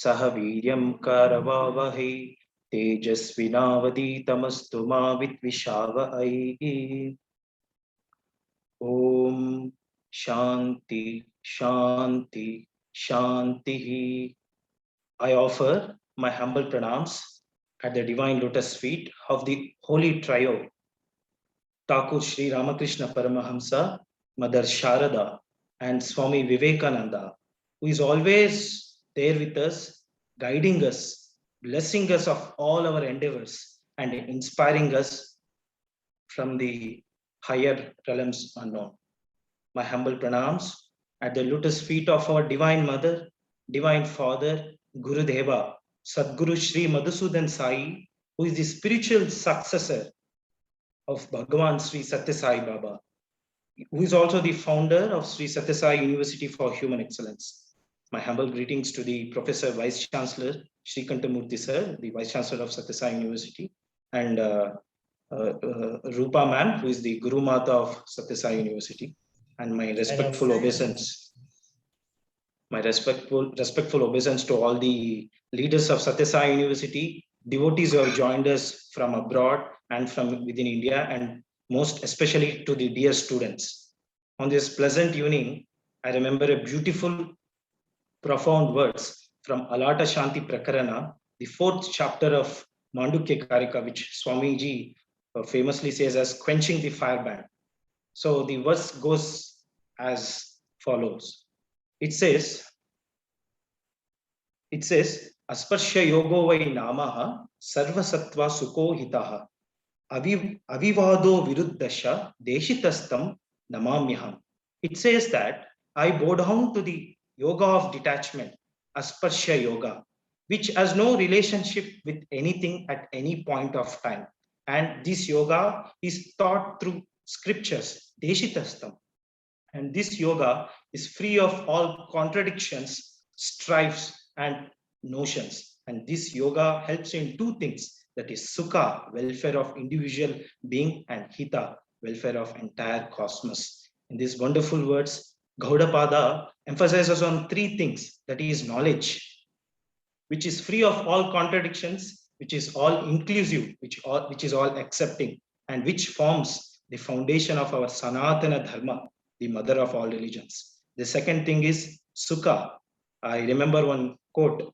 सह वीर्यं करवावहै तेजस्विनावधीतमस्तु मा विद्विषावहै। ओम शांति शांति शांति। I offer my humble pranams at the divine lotus feet of the holy trio, Thakur Sri Ramakrishna Paramahamsa, Mother Sharada, and Swami Vivekananda, who is always there with us, guiding us, blessing us of all our endeavors, and inspiring us from the higher realms unknown. My humble pranams at the lotus feet of our Divine Mother, Divine Father, Guru Deva, Sadguru Sri Madhusudan Sai, who is the spiritual successor of Bhagavan Sri Satya Sai Baba, who is also the founder of Sri Satya Sai University for Human Excellence. My humble greetings to the Professor Vice Chancellor Sri Kantamurthy Sir, the Vice Chancellor of Satya Sai University, and Rupa Ma'am, who is the Guru Mata of Satya Sai University, and my respectful obeisance. My respectful obeisance to all the leaders of Satya Sai University, devotees who have joined us from abroad and from within India, and most especially to the dear students. On this pleasant evening, I remember a beautiful, profound words from Alata Shanti Prakarana, the 4th chapter of Mandukya Karika, which Swamiji famously says as quenching the fire band. So the verse goes as follows. It says, Asparsha yogo vai namaha sarva sattva sukho hitaha avivado viruddhasya deshitastam namamyaham. It says that I bow down to the yoga of detachment, Asparsha yoga, which has no relationship with anything at any point of time. And this yoga is taught through scriptures, Deshitastam. And this yoga is free of all contradictions, strifes, and notions. And this yoga helps in 2 things, that is Sukha, welfare of individual being, and Hita, welfare of entire cosmos. In these wonderful words, Gaudapada emphasizes on 3 things, that is knowledge, which is free of all contradictions, which is all inclusive, which is all accepting, and which forms the foundation of our Sanatana Dharma, the mother of all religions. The second thing is Sukha. I remember one quote,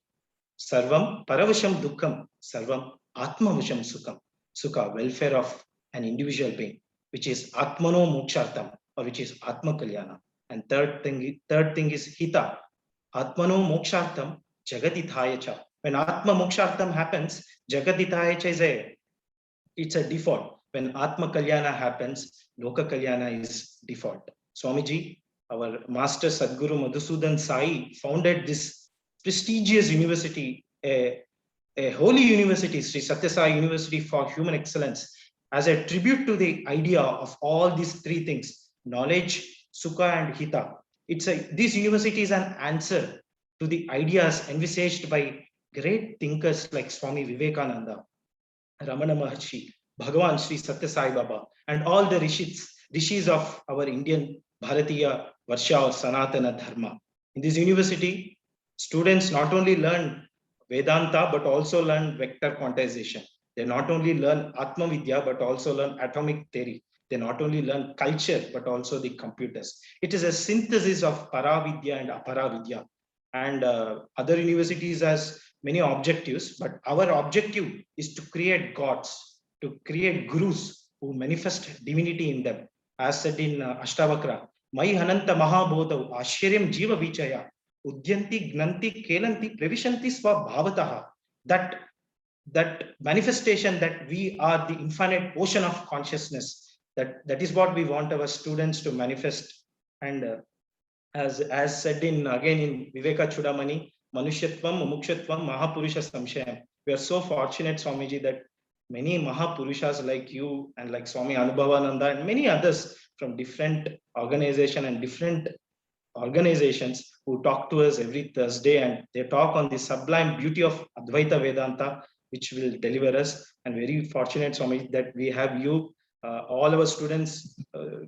Sarvam Paravasham Dukkham, Sarvam Atmavasham Sukham. Sukha, welfare of an individual being, which is Atmano Mokshartam, or which is Atma Kalyana. And third thing is Hita, Atmano Mokshartam Jagatithayacha. When Atma Mokshartam happens, Jagatithayacha it's a default. When Atma Kalyana happens, Loka Kalyana is default. Swamiji, our master Sadguru Madhusudan Sai founded this prestigious university, a holy university, Sri Satya Sai University for Human Excellence, as a tribute to the idea of all these 3 things, knowledge, Sukha, and Hita. This university is an answer to the ideas envisaged by great thinkers like Swami Vivekananda, Ramana Maharshi, Bhagavan Sri Satya Sai Baba, and all the rishis of our Indian Bharatiya Varsha or Sanatana Dharma. In this university, students not only learn Vedanta, but also learn vector quantization. They not only learn Atma Vidya, but also learn atomic theory. They not only learn culture, but also the computers. It is a synthesis of Paravidya and Aparavidya. And other universities has many objectives, but our objective is to create gods, to create gurus who manifest divinity in them. As said in Ashtavakra, Mai Hananta Mahabodhav Ashiryam Jiva Vichaya Udyanti Gnanti Kelanti Previshanti Swa Bhavataha. That manifestation that we are the infinite ocean of consciousness, that is what we want our students to manifest. And as said in Viveka Chudamani, Manushyatvam Mumukshatvam Mahapurusha Samshayam. We are so fortunate, Swamiji, that many Mahapurushas like you and like Swami Anubhavananda and many others from different organizations who talk to us every Thursday, and they talk on the sublime beauty of Advaita Vedanta, which will deliver us. And very fortunate, Swami, that we have you All our students,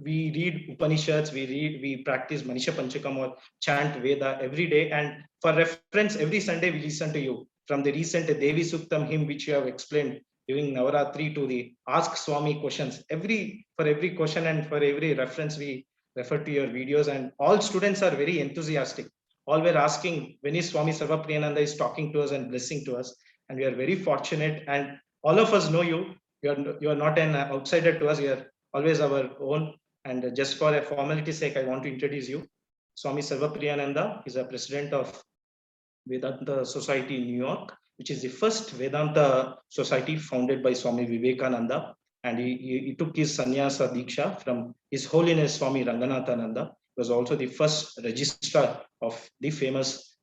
we read Upanishads, we practice Manisha Panchakam or chant Veda every day. And for reference, every Sunday we listen to you from the recent Devi Suktam hymn, which you have explained during Navaratri, to the Ask Swami questions. For every question and for every reference, we refer to your videos, and all students are very enthusiastic. All were asking when is Swami Sarvapriyananda is talking to us and blessing to us. And we are very fortunate, and all of us know you. You are not an outsider to us. You are always our own. And just for a formality sake, I want to introduce you. Swami Sarvapriyananda is a president of Vedanta Society in New York, which is the first Vedanta society founded by Swami Vivekananda. And he took his sannyasa diksha from His Holiness Swami Ranganathananda. He was also the first registrar of the famous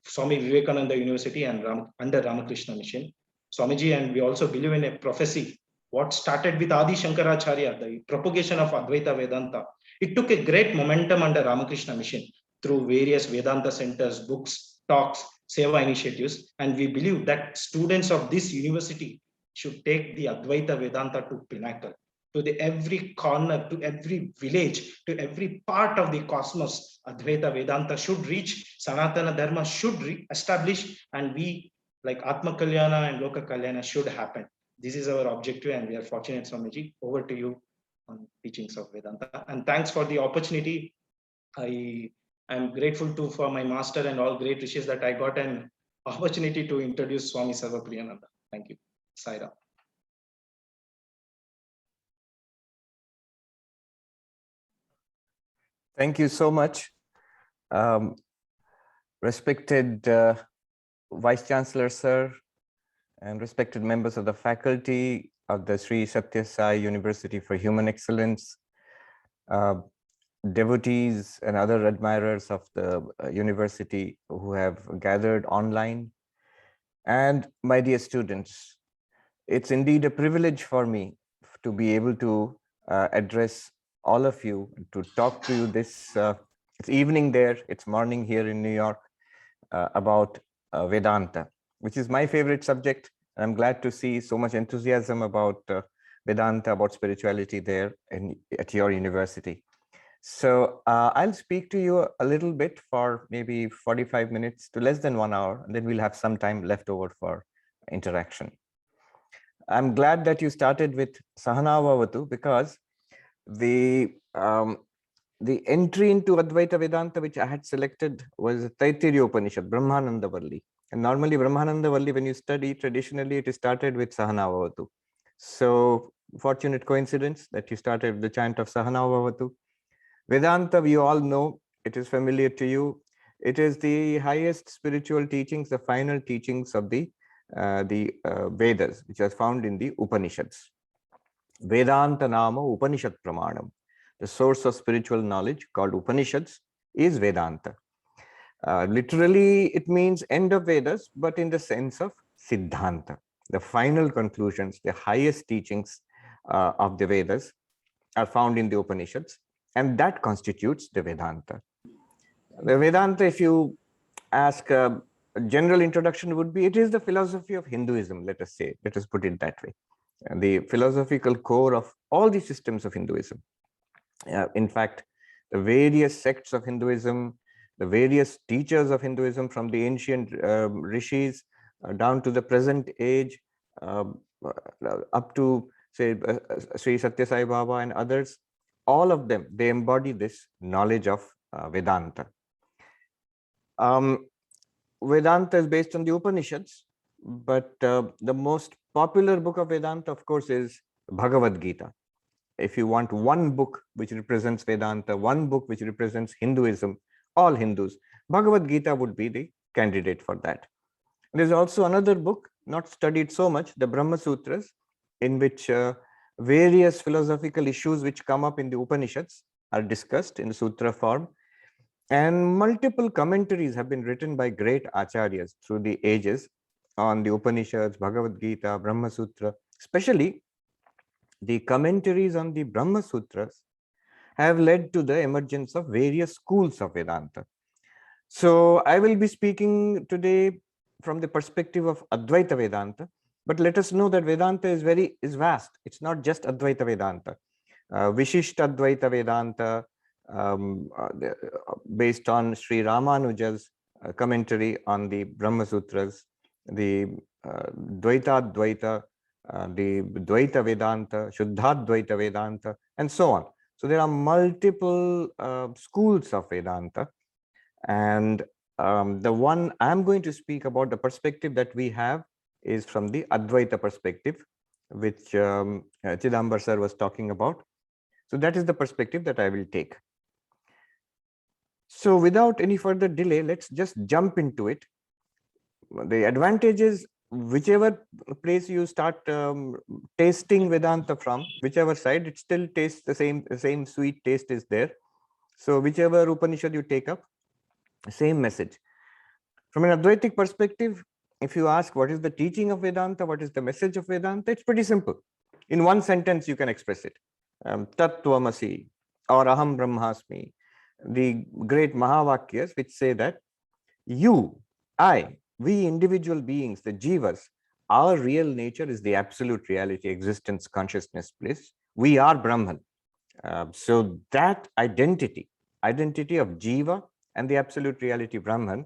Swami Vivekananda University and under Ramakrishna Mission. Swamiji, and we also believe in a prophecy. What started with Adi Shankaracharya, the propagation of Advaita Vedanta, it took a great momentum under Ramakrishna Mission through various Vedanta centers, books, talks, Seva initiatives. And we believe that students of this university should take the Advaita Vedanta to pinnacle, to the every corner, to every village, to every part of the cosmos. Advaita Vedanta should reach, Sanatana Dharma should establish, and we, like Atma Kalyana and Loka Kalyana, should happen. This is our objective, and we are fortunate, Swamiji. Over to you on teachings of Vedanta. And thanks for the opportunity. I am grateful for my master and all great wishes that I got an opportunity to introduce Swami Sarvapriyananda. Thank you. Sai Ram. Thank you so much. Respected Vice Chancellor, sir, and respected members of the faculty of the Sri Sathya Sai University for Human Excellence, devotees and other admirers of the university who have gathered online, and my dear students, it's indeed a privilege for me to be able to address all of you, to talk to you this, it's evening there, it's morning here in New York, about Vedanta, which is my favorite subject. I'm glad to see so much enthusiasm about Vedanta, about spirituality there at your university. So I'll speak to you a little bit for maybe 45 minutes to less than 1 hour, and then we'll have some time left over for interaction. I'm glad that you started with Sahana Bhavatu, because the entry into Advaita Vedanta which I had selected was Taittiriya Upanishad, Brahmananda Valli. And normally Brahmananda Valli, when you study, traditionally it is started with Sahana Bhavatu. So fortunate coincidence that you started with the chant of Sahana Bhavatu. Vedanta, we all know, it is familiar to you. It is the highest spiritual teachings, the final teachings of the Vedas, which are found in the Upanishads. Vedanta Nama Upanishad Pramanam. The source of spiritual knowledge, called Upanishads, is Vedanta. Literally, it means end of Vedas, but in the sense of Siddhanta. The final conclusions, the highest teachings of the Vedas are found in the Upanishads, and that constitutes the Vedanta. The Vedanta, if you ask a general introduction, would be, it is the philosophy of Hinduism, let us say, let us put it that way. And the philosophical core of all the systems of Hinduism. In fact, the various sects of Hinduism, the various teachers of Hinduism, from the ancient rishis down to the present age, up to, say, Sri Sathya Sai Baba and others, all of them, they embody this knowledge of Vedanta. Vedanta is based on the Upanishads, but the most popular book of Vedanta, of course, is Bhagavad Gita. If you want one book which represents Vedanta, one book which represents Hinduism, all Hindus, Bhagavad Gita would be the candidate for that. There's also another book, not studied so much, the Brahma Sutras, in which various philosophical issues which come up in the Upanishads are discussed in sutra form. And multiple commentaries have been written by great acharyas through the ages on the Upanishads, Bhagavad Gita, Brahma Sutra. Especially the commentaries on the Brahma Sutras have led to the emergence of various schools of Vedanta. So I will be speaking today from the perspective of Advaita Vedanta, But let us know that Vedanta is vast. It's not just Advaita Vedanta. Vishishta Advaita Vedanta, based on Sri Ramanuja's commentary on the Brahma Sutras, the Dvaita Advaita, the Dvaita Vedanta, Shuddhadvaita Vedanta, and so on. So there are multiple schools of Vedanta, and the one I'm going to speak about, the perspective that we have, is from the Advaita perspective, which Chidambar sir was talking about. So that is the perspective that I will take. So without any further delay, let's just jump into it. The advantages, whichever place you start tasting Vedanta from, whichever side, it still tastes the same sweet taste is there. So whichever Upanishad you take up, same message. From an Advaitic perspective, if you ask what is the teaching of Vedanta, what is the message of Vedanta, it's pretty simple. In one sentence, you can express it. Tat Tvamasi or Aham Brahmasmi, the great Mahavakyas which say that you, I, we individual beings, the jivas, our real nature is the absolute reality, existence, consciousness, bliss. We are Brahman. So that identity of jiva and the absolute reality Brahman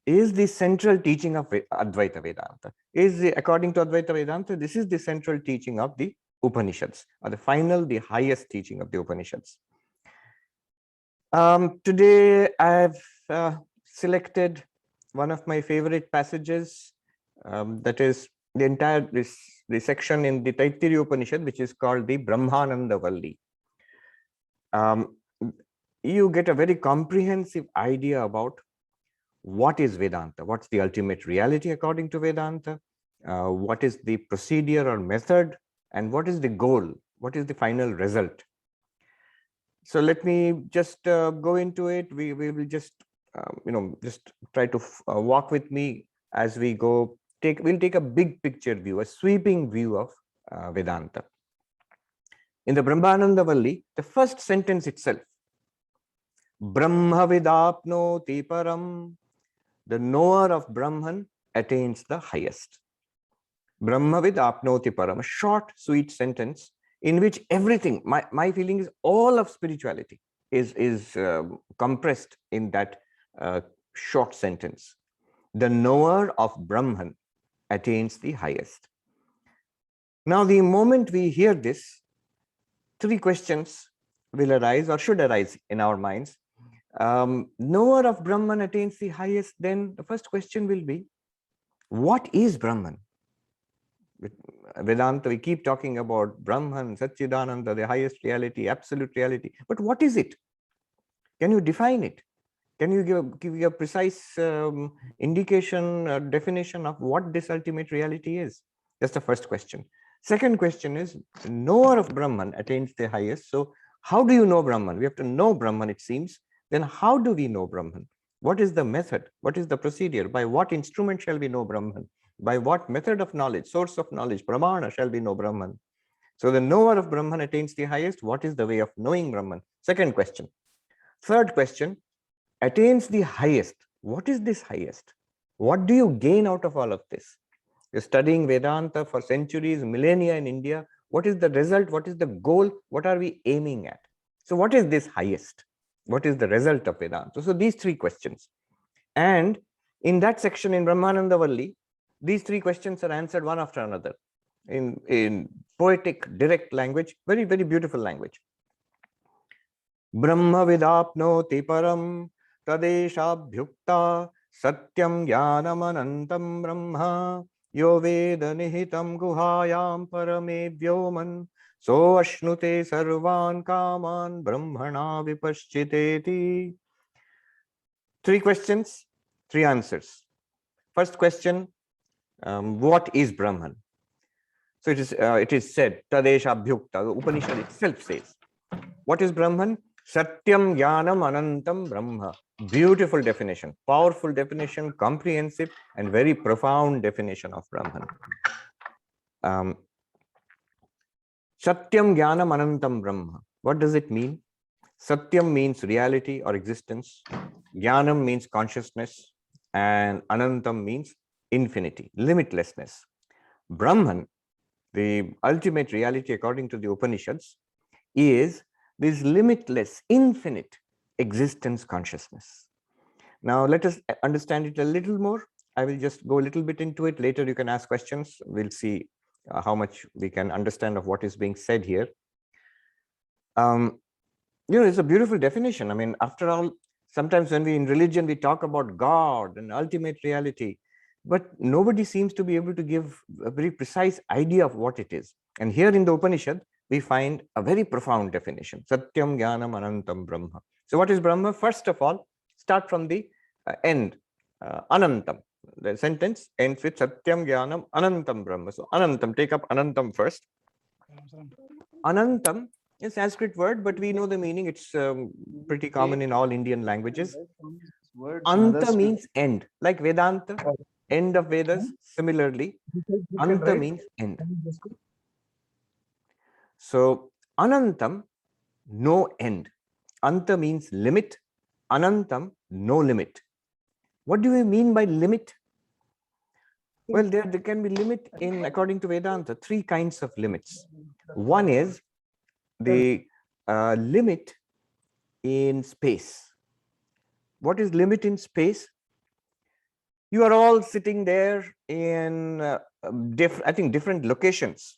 is the central teaching of Advaita Vedanta. According to Advaita Vedanta, this is the central teaching of the Upanishads, or the highest teaching of the Upanishads. Today, I've selected one of my favorite passages, that is the entire the section in the Taittiriya Upanishad, which is called the Brahmananda Valli. You get a very comprehensive idea about what is Vedanta, what's the ultimate reality according to Vedanta, what is the procedure or method, and what is the goal, what is the final result. So let me just go into it. We will just just try to walk with me as we go. We'll take a big picture view, a sweeping view of Vedanta. In the Brahmananda Valli, the first sentence itself, Brahma vidapnoti param, the knower of Brahman attains the highest. Brahma vidapnoti param, a short, sweet sentence in which everything, my feeling is all of spirituality is compressed in that short sentence. The knower of Brahman attains the highest. Now, the moment we hear this, three questions will arise or should arise in our minds. Knower of Brahman attains the highest, then the first question will be, what is Brahman? With Vedanta, we keep talking about Brahman, Satchidananda, the highest reality, absolute reality. But what is it? Can you define it? Can you give a precise indication, definition of what this ultimate reality is? That's the first question. Second question is, knower of Brahman attains the highest. So how do you know Brahman? We have to know Brahman, it seems. Then how do we know Brahman? What is the method? What is the procedure? By what instrument shall we know Brahman? By what method of knowledge, source of knowledge, pramana, shall we know Brahman? So the knower of Brahman attains the highest. What is the way of knowing Brahman? Second question. Third question, attains the highest. What is this highest? What do you gain out of all of this? You're studying Vedanta for centuries, millennia in India. What is the result? What is the goal? What are we aiming at? So what is this highest? What is the result of Vedanta? So these three questions. And in that section in Brahmananda Valli, these three questions are answered one after another in poetic, direct language, very, very beautiful language. Brahma vidapnoti param tadeshabhyukta satyam jnanam anantam brahma yo veda nihitam guhayam parame vyoman so ashnute sarvan kaman brahmana vipaschiteti. Three questions, three answers. First question, what is Brahman? So it is said, Tadeshabhyukta, the Upanishad itself says. What is Brahman? Satyam Jnanam Anantam Brahma. Beautiful definition, powerful definition, comprehensive and very profound definition of Brahman. Satyam Jnanam Anantam Brahma. What does it mean? Satyam means reality or existence. Jnanam means consciousness. And Anantam means infinity, limitlessness. Brahman, the ultimate reality according to the Upanishads, is this limitless, infinite existence consciousness. Now, let us understand it a little more. I will just go a little bit into it. Later, you can ask questions. We'll see how much we can understand of what is being said here. It's a beautiful definition. I mean, after all, sometimes when we in religion, we talk about God and ultimate reality, but nobody seems to be able to give a very precise idea of what it is. And here in the Upanishad, we find a very profound definition. Satyam Jnanam Anantam Brahma. So what is Brahma? First of all, start from the end, Anantam. The sentence ends with Satyam Jnanam Anantam Brahma. So Anantam, take up Anantam first. Anantam is a Sanskrit word, but we know the meaning. It's pretty common in all Indian languages. Anta means end, like Vedanta, end of Vedas. Similarly, Anta means end. So Anantam, no end. Anta means limit. Anantam, no limit. What do we mean by limit? Well, there can be limit in, according to Vedanta, three kinds of limits. One is the limit in space. What is limit in space? You are all sitting there in different locations,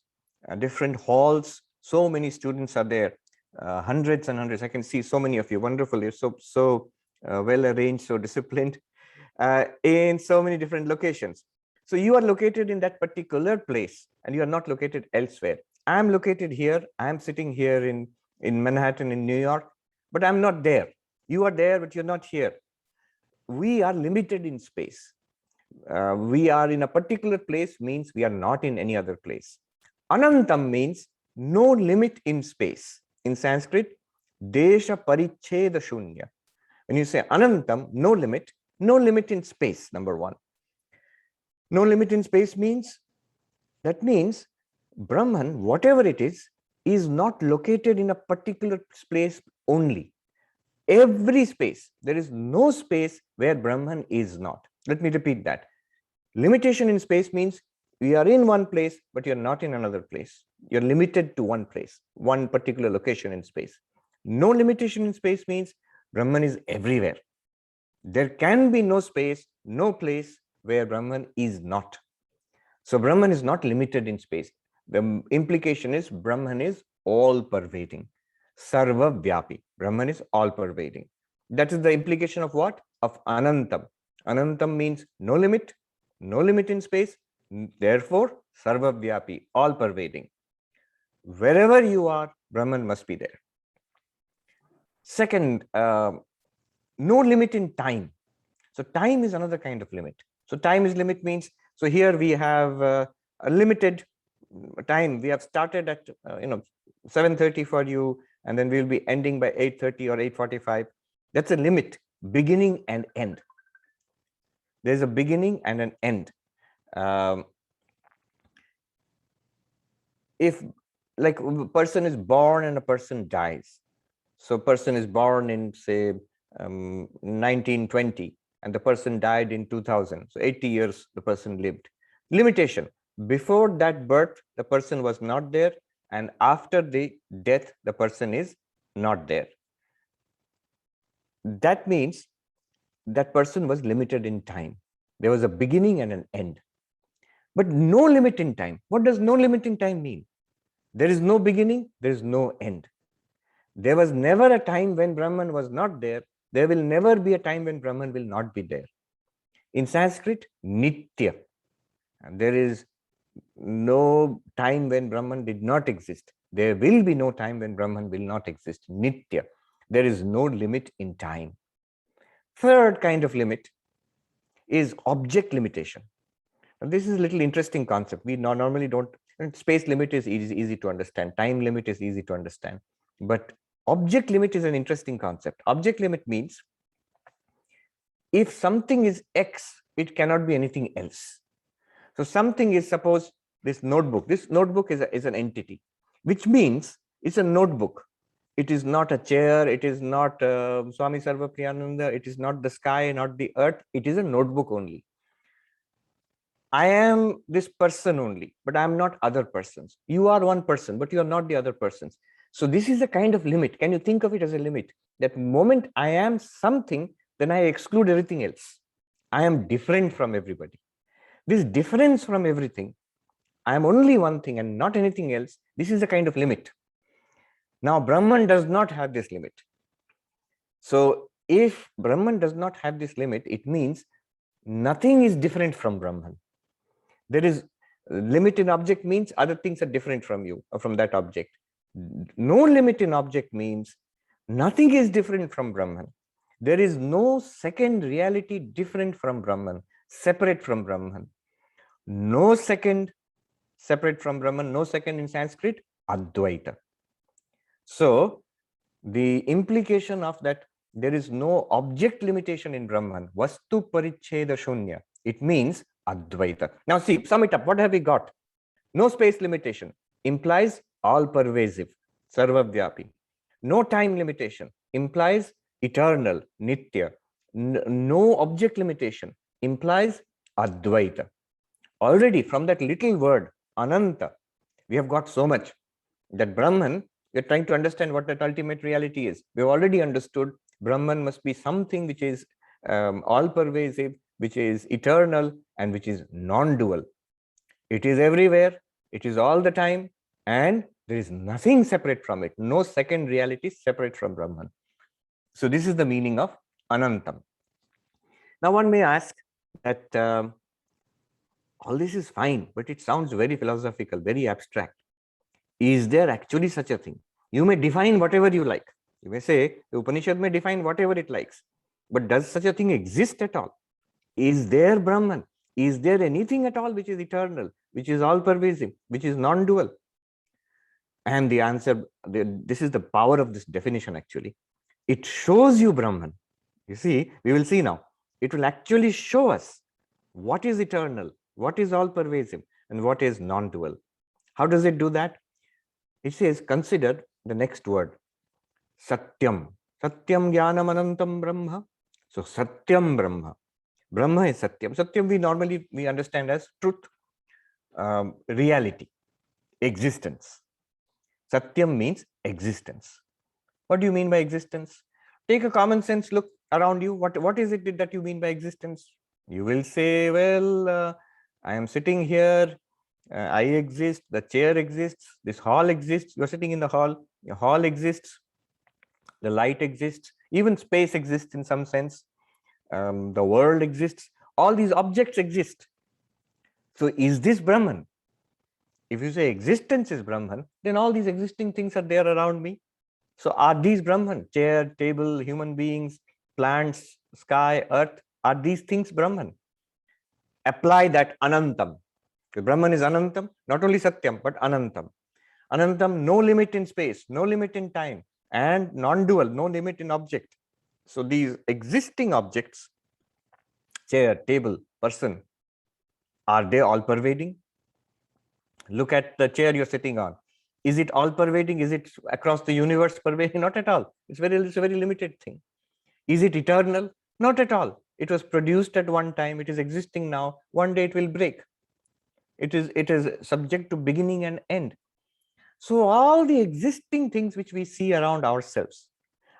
different halls. So many students are there, hundreds and hundreds. I can see so many of you. Wonderful. You're so well arranged, so disciplined, in so many different locations. So you are located in that particular place, and you are not located elsewhere. I'm located here. I'm sitting here in Manhattan, in New York, but I'm not there. You are there, but you're not here. We are limited in space. We are in a particular place means we are not in any other place. Anantam means no limit in space. In Sanskrit, Desha Paricheda Shunya. When you say Anantam, no limit in space, number one. No limit in space means, that means Brahman, whatever it is not located in a particular place only. Every space, there is no space where Brahman is not. Let me repeat that. Limitation in space means we are in one place, but you're not in another place. You're limited to one place, one particular location in space. No limitation in space means Brahman is everywhere. There can be no space, no place where Brahman is not. So Brahman is not limited in space. The implication is Brahman is all-pervading. Sarva Vyapi. Brahman is all-pervading. That is the implication of what? Of Anantam. Anantam means no limit in space. Therefore, Sarva Vyapi, all-pervading. Wherever you are, Brahman must be there. Second, no limit in time. So time is another kind of limit. So time is limit means, so here we have a limited time. We have started at 7:30 for you, and then we'll be ending by 8:30 or 8:45. That's a limit, beginning and end. There's a beginning and an end. If like a person is born and a person dies, so person is born in say 1920 and the person died in 2000, so 80 years the person lived. Limitation: before that birth the person was not there, and after the death the person is not there. That means that person was limited in time. There was a beginning and an end, but no limit in time. What does no limit in time mean? There is no beginning, there is no end. There was never a time when Brahman was not there. There will never be a time when Brahman will not be there. In Sanskrit, Nitya. And there is no time when Brahman did not exist. There will be no time when Brahman will not exist. Nitya. There is no limit in time. Third kind of limit is object limitation. And this is a little interesting concept. We normally don't. Space limit is easy to understand. Time limit is easy to understand. But object limit is an interesting concept. Object limit means if something is X, it cannot be anything else. So something is, suppose this notebook. This notebook is an entity, which means it's a notebook. It is not a chair. It is not Swami Sarvapriyananda. It is not the sky, not the earth. It is a notebook only. I am this person only, but I am not other persons. You are one person, but you are not the other persons. So this is a kind of limit. Can you think of it as a limit? That moment I am something, then I exclude everything else. I am different from everybody. This difference from everything, I am only one thing and not anything else. This is a kind of limit. Now, Brahman does not have this limit. So if Brahman does not have this limit, it means nothing is different from Brahman. There is limit in object means other things are different from you or from that object. No limit in object means nothing is different from Brahman. There is no second reality different from Brahman, separate from Brahman. No second separate from Brahman, no second in Sanskrit, Advaita. So the implication of that, there is no object limitation in Brahman, Vastu Paricheda Shunya. It means Advaita. Now see, sum it up. What have we got? No space limitation implies all pervasive, Sarvavyapi. No time limitation implies eternal, Nitya. No object limitation implies Advaita. Already from that little word, Ananta, we have got so much that Brahman, we're trying to understand what that ultimate reality is. We've already understood Brahman must be something which is all pervasive, which is eternal, and which is non-dual. It is everywhere, it is all the time, and there is nothing separate from it. No second reality separate from Brahman. So this is the meaning of Anantam. Now one may ask that all this is fine, but it sounds very philosophical, very abstract. Is there actually such a thing? You may define whatever you like. You may say the Upanishad may define whatever it likes, but does such a thing exist at all? Is there Brahman? Is there anything at all which is eternal, which is all pervasive, which is non-dual? And the answer, this is the power of this definition actually. It shows you Brahman. You see, we will see now. It will actually show us what is eternal, what is all pervasive, and what is non-dual. How does it do that? It says, consider the next word, Satyam. Satyam Jnanam Anantam Brahma. So Satyam Brahma. Brahma is Satyam. Satyam we understand as truth, reality, existence. Satyam means existence. What do you mean by existence? Take a common sense look around you. What is it that you mean by existence? You will say, well, I am sitting here. I exist, the chair exists, this hall exists, you're sitting in the hall, your hall exists, the light exists, even space exists in some sense, the world exists, all these objects exist. So is this Brahman? If you say existence is Brahman, then all these existing things are there around me. So are these Brahman? Chair, table, human beings, plants, sky, earth, are these things Brahman? Apply that Anantam. The Brahman is Anantam, not only Satyam, but Anantam. Anantam, no limit in space, no limit in time, and non-dual, no limit in object. So these existing objects, chair, table, person, are they all pervading? Look at the chair you're sitting on. Is it all pervading? Is it across the universe pervading? Not at all. It's a very limited thing. Is it eternal? Not at all. It was produced at one time. It is existing now. One day it will break. It is subject to beginning and end. So all the existing things which we see around ourselves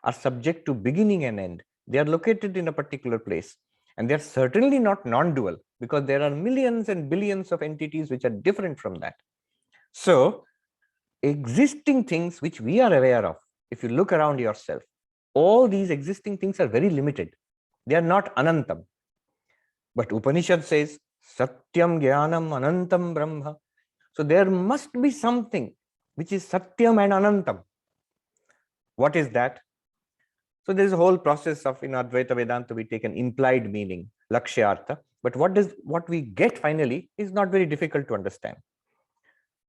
are subject to beginning and end. They are located in a particular place. And they're certainly not non-dual, because there are millions and billions of entities which are different from that. So existing things which we are aware of, if you look around yourself, all these existing things are very limited. They are not Anantam. But Upanishad says, Satyam Jnanam Anantam Brahma. So there must be something which is Satyam and Anantam. What is that? So there is a whole process of, in Advaita Vedanta, we take an implied meaning, Lakshyartha. But what we get finally is not very difficult to understand.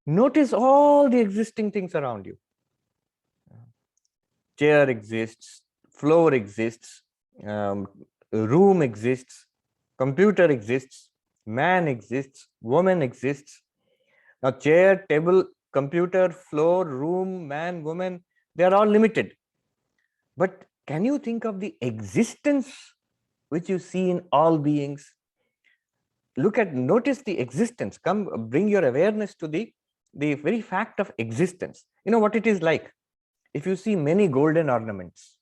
Notice all the existing things around you. Chair exists, floor exists, room exists, computer exists, man exists, woman exists. Now, chair, table, computer, floor, room, man, woman, they are all limited. But can you think of the existence which you see in all beings? notice the existence. Come, bring your awareness to the very fact of existence. You know what it is like. If you see many golden ornaments,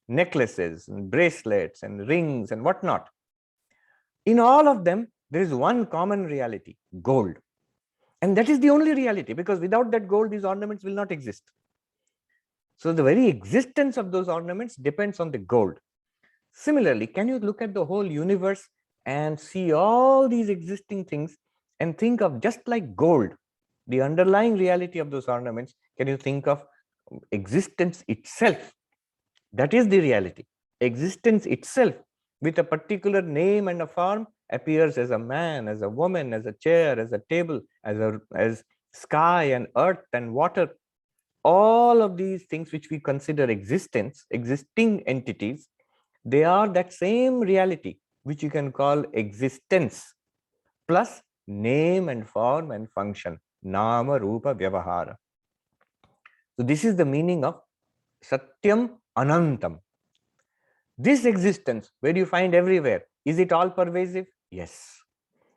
necklaces and bracelets and rings and whatnot, in all of them, there is one common reality: gold. And that is the only reality, because without that gold, these ornaments will not exist. So the very existence of those ornaments depends on the gold. Similarly, can you look at the whole universe and see all these existing things and think of just like gold, the underlying reality of those ornaments? Can you think of existence itself? That is the reality. Existence itself, with a particular name and a form, appears as a man, as a woman, as a chair, as a table, as sky and earth and water. All of these things which we consider existence, existing entities, they are that same reality which you can call existence, plus name and form and function, nama rupa vyavahara. So this is the meaning of Satyam Anantam. This existence, where you find everywhere, is it all pervasive? Yes.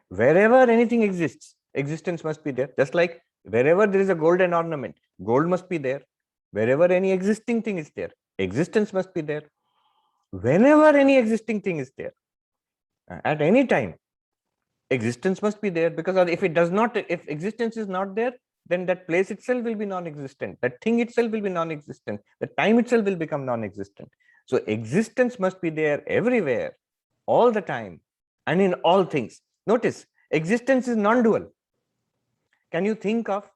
Wherever anything exists, existence must be there. Just like wherever there is a golden ornament, gold must be there. Wherever any existing thing is there, existence must be there. Whenever any existing thing is there, at any time, existence must be there, because if it does not, if existence is not there, then that place itself will be non-existent. That thing itself will be non-existent. The time itself will become non-existent. So existence must be there everywhere, all the time, and in all things. Notice, existence is non-dual. Can you think of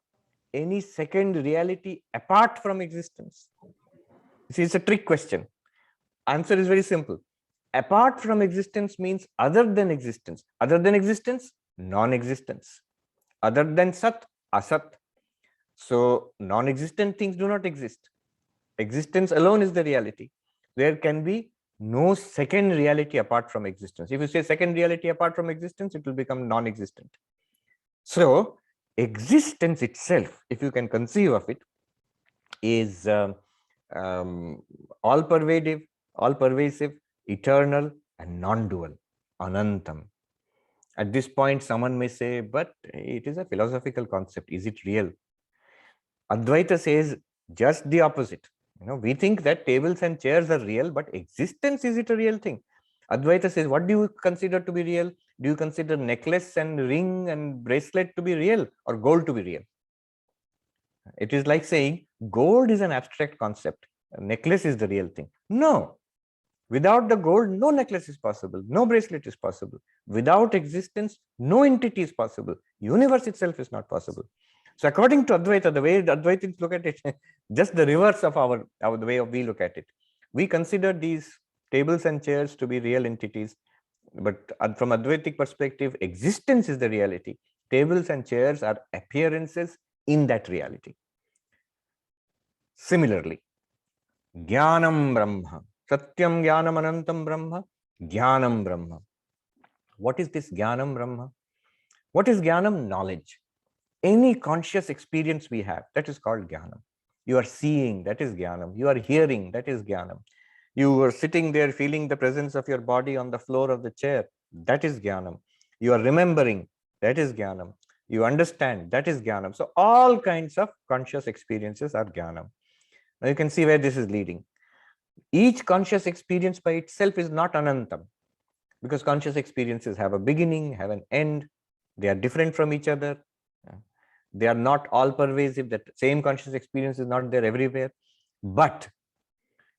any second reality apart from existence? See, it's a trick question. Answer is very simple. Apart from existence means other than existence. Other than existence, non-existence. Other than Sat, Asat. So non-existent things do not exist. Existence alone is the reality. There can be no second reality apart from existence. If you say second reality apart from existence, it will become non-existent. So existence itself, if you can conceive of it, is all-pervasive, eternal, and non-dual, Anantam. At this point, someone may say, but it is a philosophical concept. Is it real? Advaita says just the opposite. We think that tables and chairs are real, but existence, is it a real thing? Advaita says, what do you consider to be real? Do you consider necklace and ring and bracelet to be real, or gold to be real? It is like saying gold is an abstract concept. A necklace is the real thing. No. Without the gold, no necklace is possible. No bracelet is possible. Without existence, no entity is possible. Universe itself is not possible. So according to Advaita, the way the Advaitins look at it, just the reverse of the way we look at it. We consider these tables and chairs to be real entities. But from Advaitic perspective, existence is the reality. Tables and chairs are appearances in that reality. Similarly, Jnanam Brahma. Satyam Jnanam Anantam Brahma. Jnanam Brahma. What is this Jnanam Brahma? What is Jnanam? Knowledge. Any conscious experience we have, that is called Jnanam. You are seeing, that is Jnanam. You are hearing, that is Jnanam. You are sitting there feeling the presence of your body on the floor of the chair, that is Jnanam. You are remembering, that is Jnanam. You understand, that is Jnanam. So all kinds of conscious experiences are Jnanam. Now you can see where this is leading. Each conscious experience by itself is not Anantam, because conscious experiences have a beginning, have an end. They are different from each other. They are not all pervasive. That same conscious experience is not there everywhere. But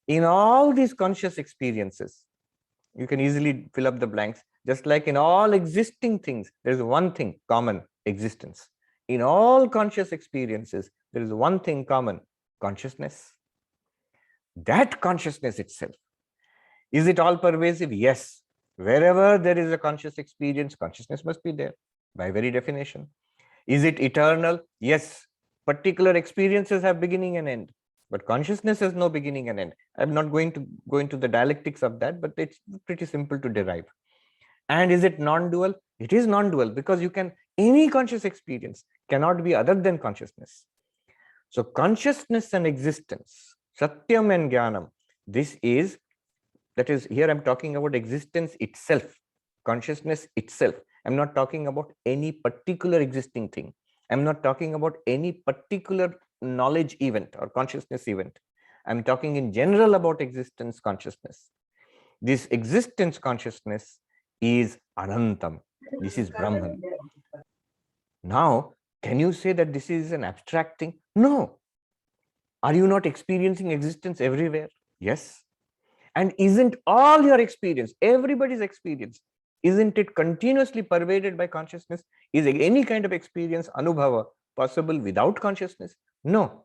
in all these conscious experiences, you can easily fill up the blanks. Just like in all existing things, there is one thing common: existence. In all conscious experiences, there is one thing common: consciousness. That consciousness itself, is it all pervasive? Yes. Wherever there is a conscious experience, consciousness must be there by very definition. Is it eternal? Yes. Particular experiences have beginning and end, but consciousness has no beginning and end. I'm not going to go into the dialectics of that, but it's pretty simple to derive. And is it non-dual? It is non-dual, because any conscious experience cannot be other than consciousness. So consciousness and existence, Satyam and Jnanam, that is here I'm talking about existence itself, consciousness itself. I'm not talking about any particular existing thing. I'm not talking about any particular knowledge event or consciousness event. I'm talking in general about existence consciousness. This existence consciousness is Anantam. This is Brahman. Now, can you say that this is an abstract thing? No. Are you not experiencing existence everywhere? Yes. And isn't all your experience, everybody's experience, isn't it continuously pervaded by consciousness? Is any kind of experience, anubhava, possible without consciousness? No.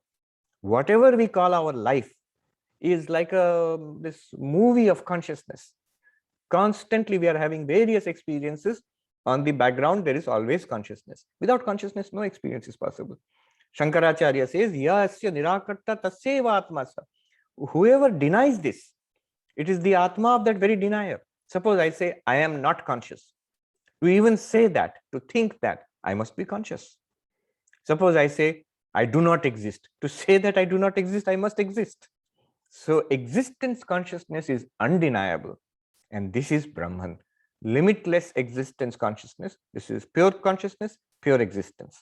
Whatever we call our life is like this movie of consciousness. Constantly we are having various experiences. On the background, there is always consciousness. Without consciousness, no experience is possible. Shankaracharya says, Yasya nirakarta tasyeva atmasa. Whoever denies this, it is the Atma of that very denier. Suppose I say, I am not conscious. To even say that, to think that, I must be conscious. Suppose I say, I do not exist. To say that I do not exist, I must exist. So existence consciousness is undeniable. And this is Brahman. Limitless existence consciousness. This is pure consciousness, pure existence.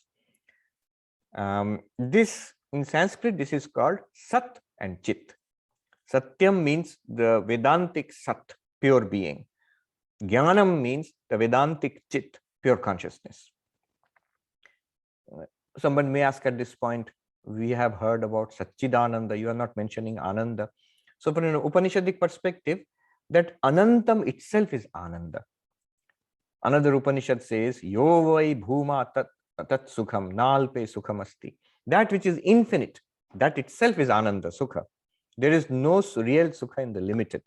This in Sanskrit, this is called Sat and Chit. Satyam means the Vedantic Sat, pure being. Jnanam means the Vedantic Chit, pure consciousness. Someone may ask at this point, we have heard about Satchidananda, you are not mentioning Ananda. So from an Upanishadic perspective, that Anantam itself is Ananda. Another Upanishad says, Yo vai bhuma tat sukham, nalpe sukham asti. That which is infinite, that itself is Ananda, Sukha. There is no real Sukha in the limited.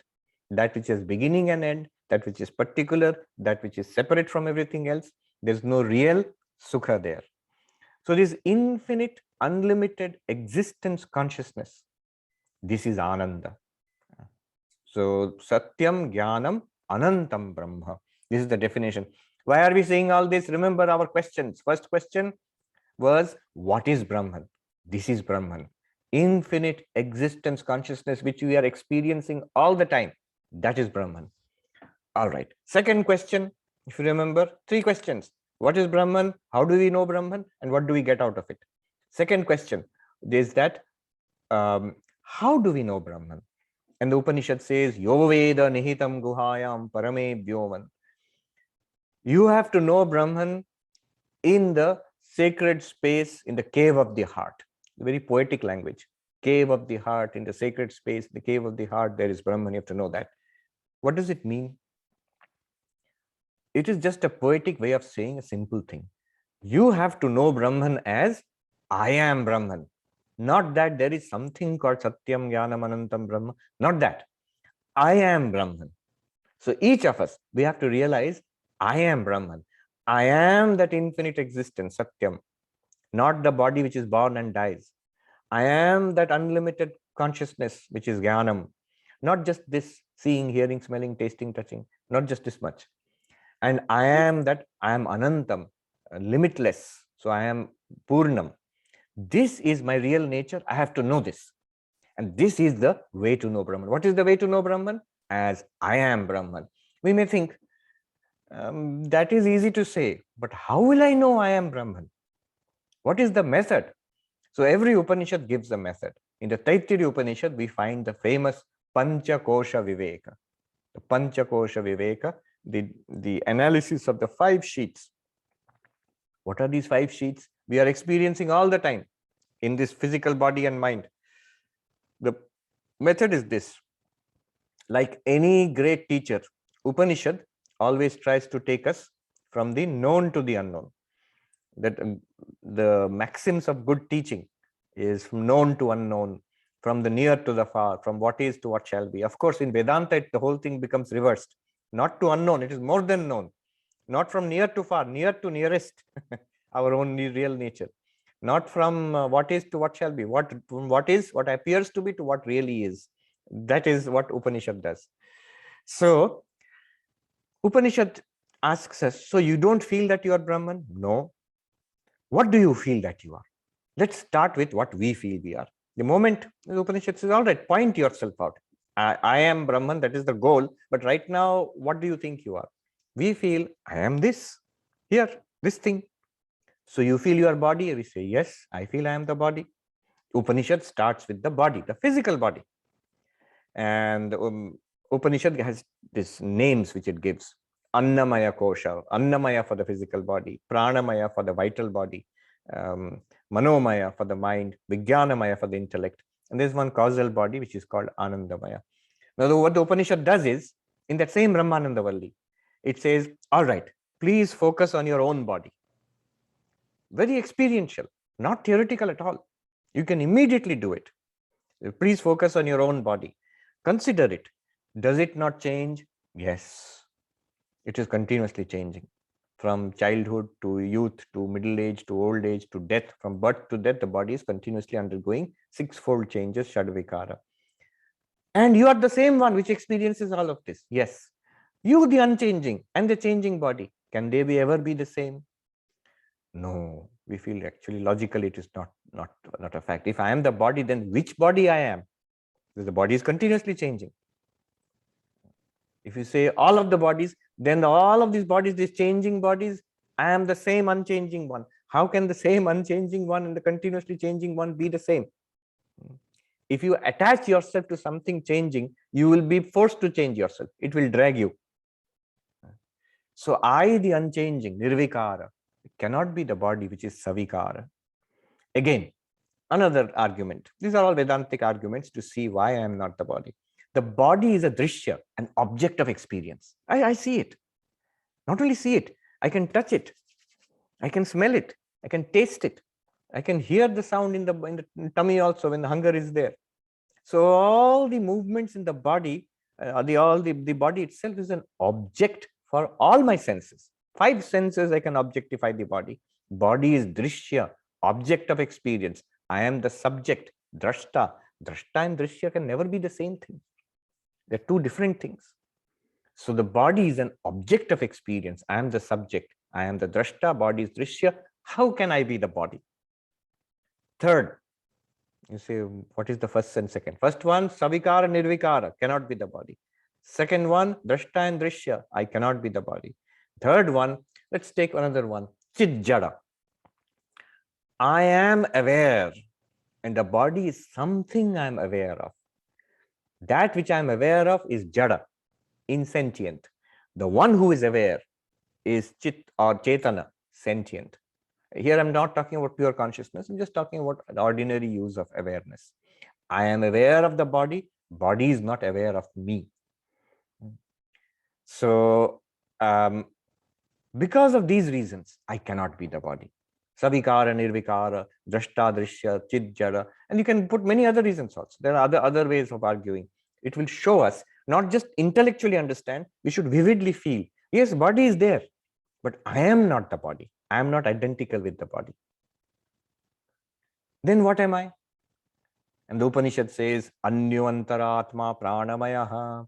That which has beginning and end, that which is particular, that which is separate from everything else, there's no real Sukha there. So this infinite, unlimited existence consciousness, this is Ananda. So Satyam Jnanam Anantam Brahma. This is the definition. Why are we saying all this? Remember our questions. First question was, what is Brahman? This is Brahman. Infinite existence consciousness which we are experiencing all the time. That is Brahman. All right. Second question, if you remember, three questions. What is Brahman? How do we know Brahman? And what do we get out of it? Second question is that, how do we know Brahman? And the Upanishad says, Yovaveda nihitam guhayam parame vyoman. You have to know Brahman in the sacred space, in the cave of the heart. Very poetic language. Cave of the heart, in the sacred space, the cave of the heart, there is Brahman. You have to know that. What does it mean? It is just a poetic way of saying a simple thing. You have to know Brahman as I am Brahman. Not that there is something called Satyam, Jnanam, Anantam, Brahma. Not that. I am Brahman. So each of us, we have to realize I am Brahman. I am that infinite existence, Satyam. Not the body which is born and dies. I am that unlimited consciousness which is Jnanam. Not just this seeing, hearing, smelling, tasting, touching. Not just this much. And I am that I am Anantam, limitless. So I am Purnam. This is my real nature. I have to know this. And this is the way to know Brahman. What is the way to know Brahman? As I am Brahman. We may think, that is easy to say, but how will I know I am Brahman? What is the method? So every Upanishad gives a method. In the Taittiriya Upanishad, we find the famous Panchakosha Viveka. The Panchakosha Viveka, the analysis of the 5 sheets. What are these 5 sheets? We are experiencing all the time in this physical body and mind. The method is this. Like any great teacher, Upanishad always tries to take us from the known to the unknown. That the maxims of good teaching is from known to unknown, from the near to the far, from what is to what shall be. Of course, in Vedanta, the whole thing becomes reversed. Not to unknown, it is more than known. Not from near to far, near to nearest, our own real nature. Not from what is to what shall be, what appears to be to what really is. That is what Upanishad does. So, Upanishad asks us, so you don't feel that you are Brahman? No. What do you feel that you are? Let's start with what we feel we are. The moment the Upanishad says, all right, point yourself out. I am Brahman, that is the goal. But right now, what do you think you are? We feel, I am this. Here, this thing. So you feel your body, we say, yes, I feel I am the body. Upanishad starts with the body, the physical body. And Upanishad has these names which it gives. Annamaya kosha, Annamaya for the physical body, Pranamaya for the vital body, Manomaya for the mind, Vijnanamaya for the intellect. And there's one causal body which is called Anandamaya. Now, what the Upanishad does is, in that same Brahmanandavalli, it says, all right, please focus on your own body. Very experiential, not theoretical at all. You can immediately do it. Please focus on your own body. Consider it. Does it not change? Yes. It is continuously changing. From childhood to youth to middle age to old age to death, from birth to death, the body is continuously undergoing sixfold changes, Shadvikara. And you are the same one which experiences all of this. Yes. You, the unchanging, and the changing body, can they ever be the same? No. We feel actually logically it is not a fact. If I am the body, then which body I am? Because the body is continuously changing. If you say all of the bodies, then all of these bodies, these changing bodies, I am the same unchanging one. How can the same unchanging one and the continuously changing one be the same? If you attach yourself to something changing, you will be forced to change yourself. It will drag you. So I, the unchanging, nirvikara, cannot be the body which is savikara. Again, another argument. These are all Vedantic arguments to see why I am not the body. The body is a drishya, an object of experience. I see it. Not only see it, I can touch it. I can smell it. I can taste it. I can hear the sound in the tummy also when the hunger is there. So all the movements in the body, the body itself is an object for all my senses. 5 senses I can objectify the body. Body is drishya, object of experience. I am the subject, drashta. Drashta and drishya can never be the same thing. They're 2 different things. So the body is an object of experience. I am the subject. I am the drashta, body is drishya. How can I be the body? Third, you say, what is the first and second? First one, savikara, nirvikara, cannot be the body. Second one, drashta and drishya, I cannot be the body. Third one, let's take another one, chit jada. I am aware, and the body is something I am aware of. That which I am aware of is jada, insentient. The one who is aware is chit or chetana, sentient. Here I'm not talking about pure consciousness, I'm just talking about the ordinary use of awareness. I am aware of the body is not aware of me. So because of these reasons, I cannot be the body. Savikara, nirvikara, drashta, drishya, chit, jada, and you can put many other reasons also. There are other ways of arguing. It will show us, not just intellectually understand, we should vividly feel, yes, body is there, but I am not the body. I am not identical with the body. Then what am I? And the Upanishad says, Anyantaratma pranamayaha.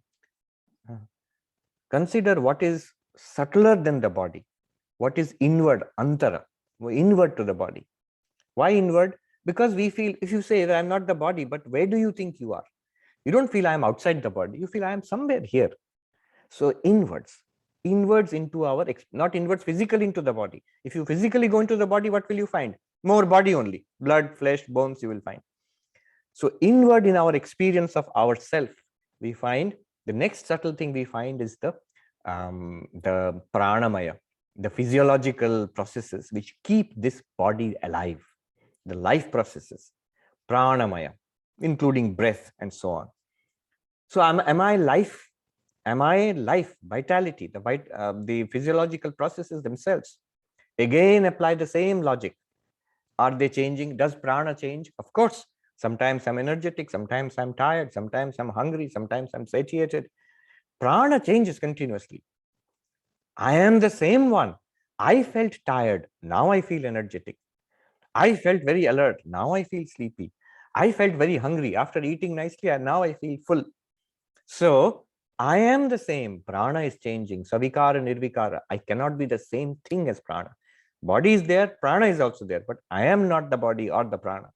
Consider what is subtler than the body. What is inward, antara, inward to the body. Why inward? Because we feel, if you say that I'm not the body, but where do you think you are? You don't feel I'm outside the body. You feel I am somewhere here. So inwards into our, not inwards physically into the body. If you physically go into the body, what will you find? More body only, blood, flesh, bones you will find. So inward in our experience of ourself, we find the next subtle thing we find is the pranamaya, the physiological processes which keep this body alive, the life processes, pranamaya, including breath and so on. So am I life? Am I life, vitality, the physiological processes themselves? Again, apply the same logic. Are they changing? Does prana change? Of course. Sometimes I'm energetic, sometimes I'm tired, sometimes I'm hungry, sometimes I'm satiated. Prana changes continuously. I am the same one. I felt tired, now I feel energetic. I felt very alert, now I feel sleepy. I felt very hungry after eating nicely, and now I feel full. So I am the same. Prana is changing. Savikara, nirvikara. I cannot be the same thing as prana. Body is there, prana is also there, but I am not the body or the prana.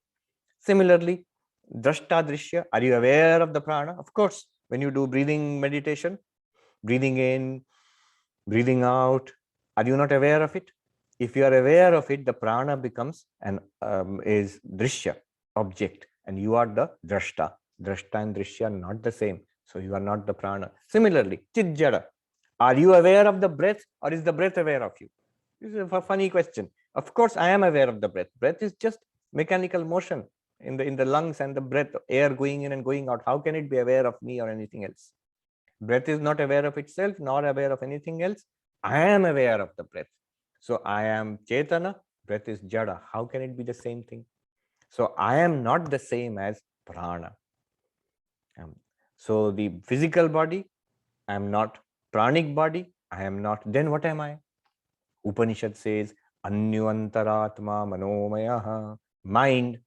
Similarly, drashta, drishya. Are you aware of the prana? Of course. When you do breathing meditation, breathing in, breathing out, are you not aware of it? If you are aware of it, the prana becomes is drishya, object, and you are the drashta. Drashta and drishya are not the same, so you are not the prana. Similarly, chit jada. Are you aware of the breath, or is the breath aware of you? This is a funny question. Of course, I am aware of the breath. Breath is just mechanical motion in the lungs and the breath, air going in and going out. How can it be aware of me or anything else? Breath is not aware of itself, nor aware of anything else. I am aware of the breath. So I am Chetana, breath is Jada. How can it be the same thing? So I am not the same as Prana. So the physical body, I am not. Pranic body, I am not. Then what am I? Upanishad says, Anyantaratma Manomayaha, mind.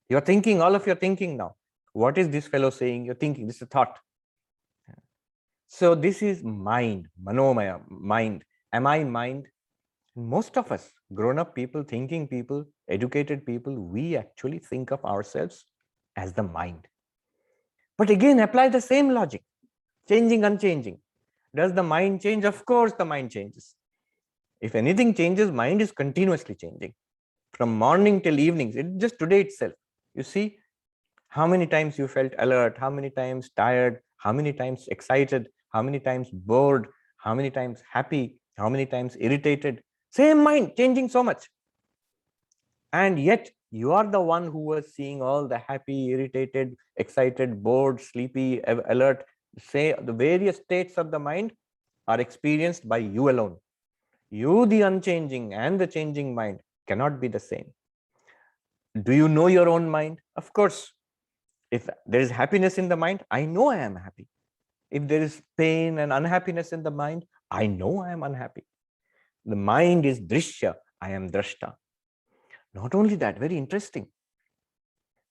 You're thinking, all of you are thinking now. What is this fellow saying? You're thinking, this is a thought. So this is mind, Manomaya, mind. Am I mind? Most of us, grown-up people, thinking people, educated people, we actually think of ourselves as the mind. But again, apply the same logic, changing, unchanging. Does the mind change? Of course, the mind changes. If anything changes, mind is continuously changing. From morning till evenings, just today itself. You see how many times you felt alert, how many times tired, how many times excited, how many times bored, how many times happy, how many times irritated. Same mind changing so much. And yet you are the one who was seeing all the happy, irritated, excited, bored, sleepy, alert. Say the various states of the mind are experienced by you alone. You, the unchanging, and the changing mind cannot be the same. Do you know your own mind? Of course. If there is happiness in the mind, I know I am happy. If there is pain and unhappiness in the mind, I know I am unhappy. The mind is drishya, I am drashta. Not only that, very interesting.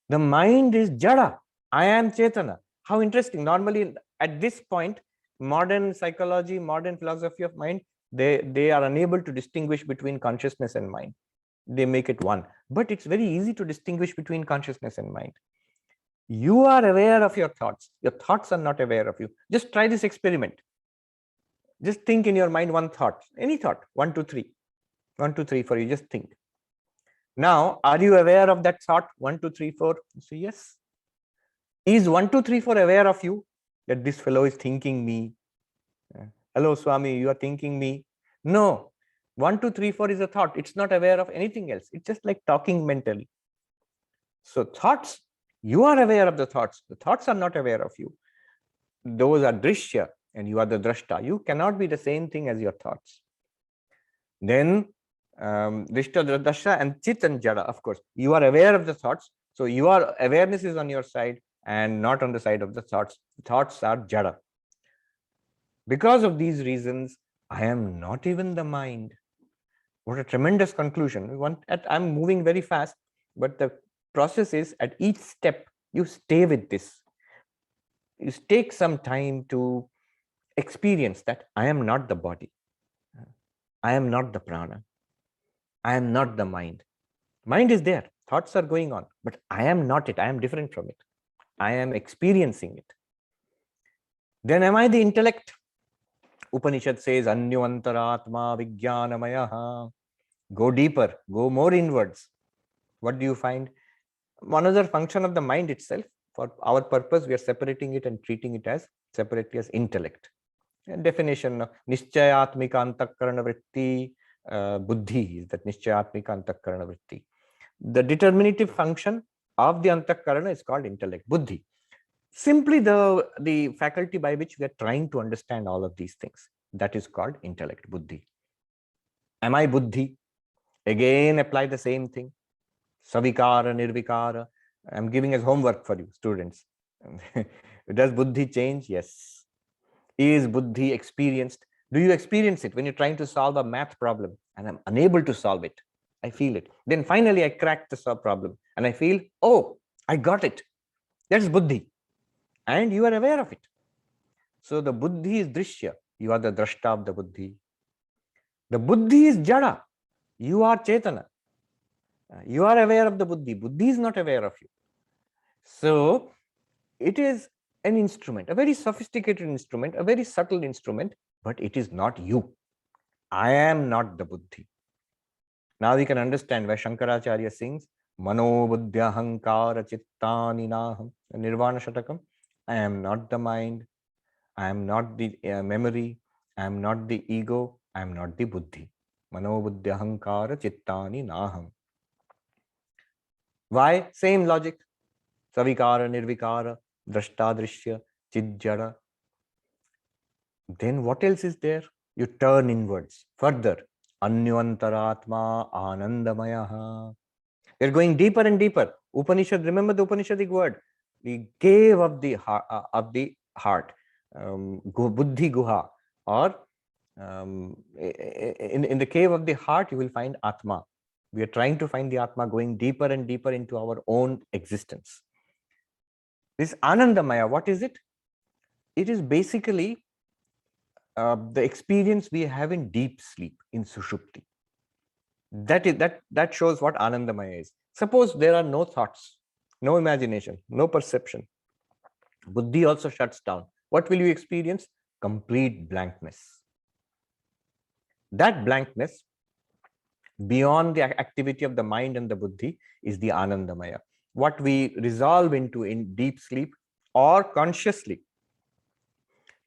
The mind is jada, I am chetana. How interesting. Normally, at this point, modern psychology, modern philosophy of mind, they are unable to distinguish between consciousness and mind. They make it one. But it's very easy to distinguish between consciousness and mind. You are aware of your thoughts. Your thoughts are not aware of you. Just try this experiment. Just think in your mind one thought, any thought, 1, 2, 3. 1, 2, 3 for you, just think. Now, are you aware of that thought? 1, 2, 3, 4. You say yes. Is 1, 2, 3, 4 aware of you that this fellow is thinking me? Hello, Swami, you are thinking me? No. 1, 2, 3, 4 is a thought. It's not aware of anything else. It's just like talking mentally. So thoughts, you are aware of the thoughts. The thoughts are not aware of you. Those are drishya and you are the drashta. You cannot be the same thing as your thoughts. Then drishta, drasha and chit and jada, of course. You are aware of the thoughts. So your awareness is on your side and not on the side of the thoughts. Thoughts are jada. Because of these reasons, I am not even the mind. What a tremendous conclusion. I'm moving very fast, but the process is at each step, you stay with this. You take some time to experience that I am not the body. I am not the prana. I am not the mind. Mind is there. Thoughts are going on, but I am not it. I am different from it. I am experiencing it. Then am I the intellect? Upanishad says, Anyantaratma Vijnanamayaha. Go deeper, go more inwards. What do you find? Another function of the mind itself. For our purpose, we are separating it and treating it as separately as intellect. And definition of Nischayatmika Antakarana Vritti, Buddhi is that Nischayatmika Antakarana Vritti. The determinative function of the Antakarana is called intellect, Buddhi. Simply the faculty by which we are trying to understand all of these things. That is called intellect, Buddhi. Am I Buddhi? Again, apply the same thing. Savikara, Nirvikara. I'm giving as homework for you, students. Does Buddhi change? Yes. Is Buddhi experienced? Do you experience it when you're trying to solve a math problem and I'm unable to solve it? I feel it. Then finally, I crack the problem and I feel, oh, I got it. That's Buddhi. And you are aware of it. So the Buddhi is Drishya. You are the Drashta of the Buddhi. The Buddhi is Jada. You are Chetana. You are aware of the Buddhi. Buddhi is not aware of you. So it is an instrument, a very sophisticated instrument, a very subtle instrument, but it is not you. I am not the Buddhi. Now we can understand why Shankaracharya sings Mano Buddhya Hankara Chittani Naham, Nirvana Shatakam. I am not the mind, I am not the memory, I am not the ego, I am not the buddhi. Mano Buddhya Hankara Chittani Naham. Why? Same logic. Savikara, Nirvikara, Drashta, Drishya, Chidjara. Then what else is there? You turn inwards. Further. Anyantaratma Anandamaya. We're going deeper and deeper. Upanishad, remember the Upanishadic word. The cave of the heart, Buddhi Guha, or in the cave of the heart, you will find Atma. We are trying to find the Atma, going deeper and deeper into our own existence. This Anandamaya, what is it? It is basically the experience we have in deep sleep, in Sushupti. That shows what Anandamaya is. Suppose there are no thoughts, no imagination, no perception. Buddhi also shuts down. What will you experience? Complete blankness. That blankness, beyond the activity of the mind and the Buddhi, is the Anandamaya. What we resolve into in deep sleep or consciously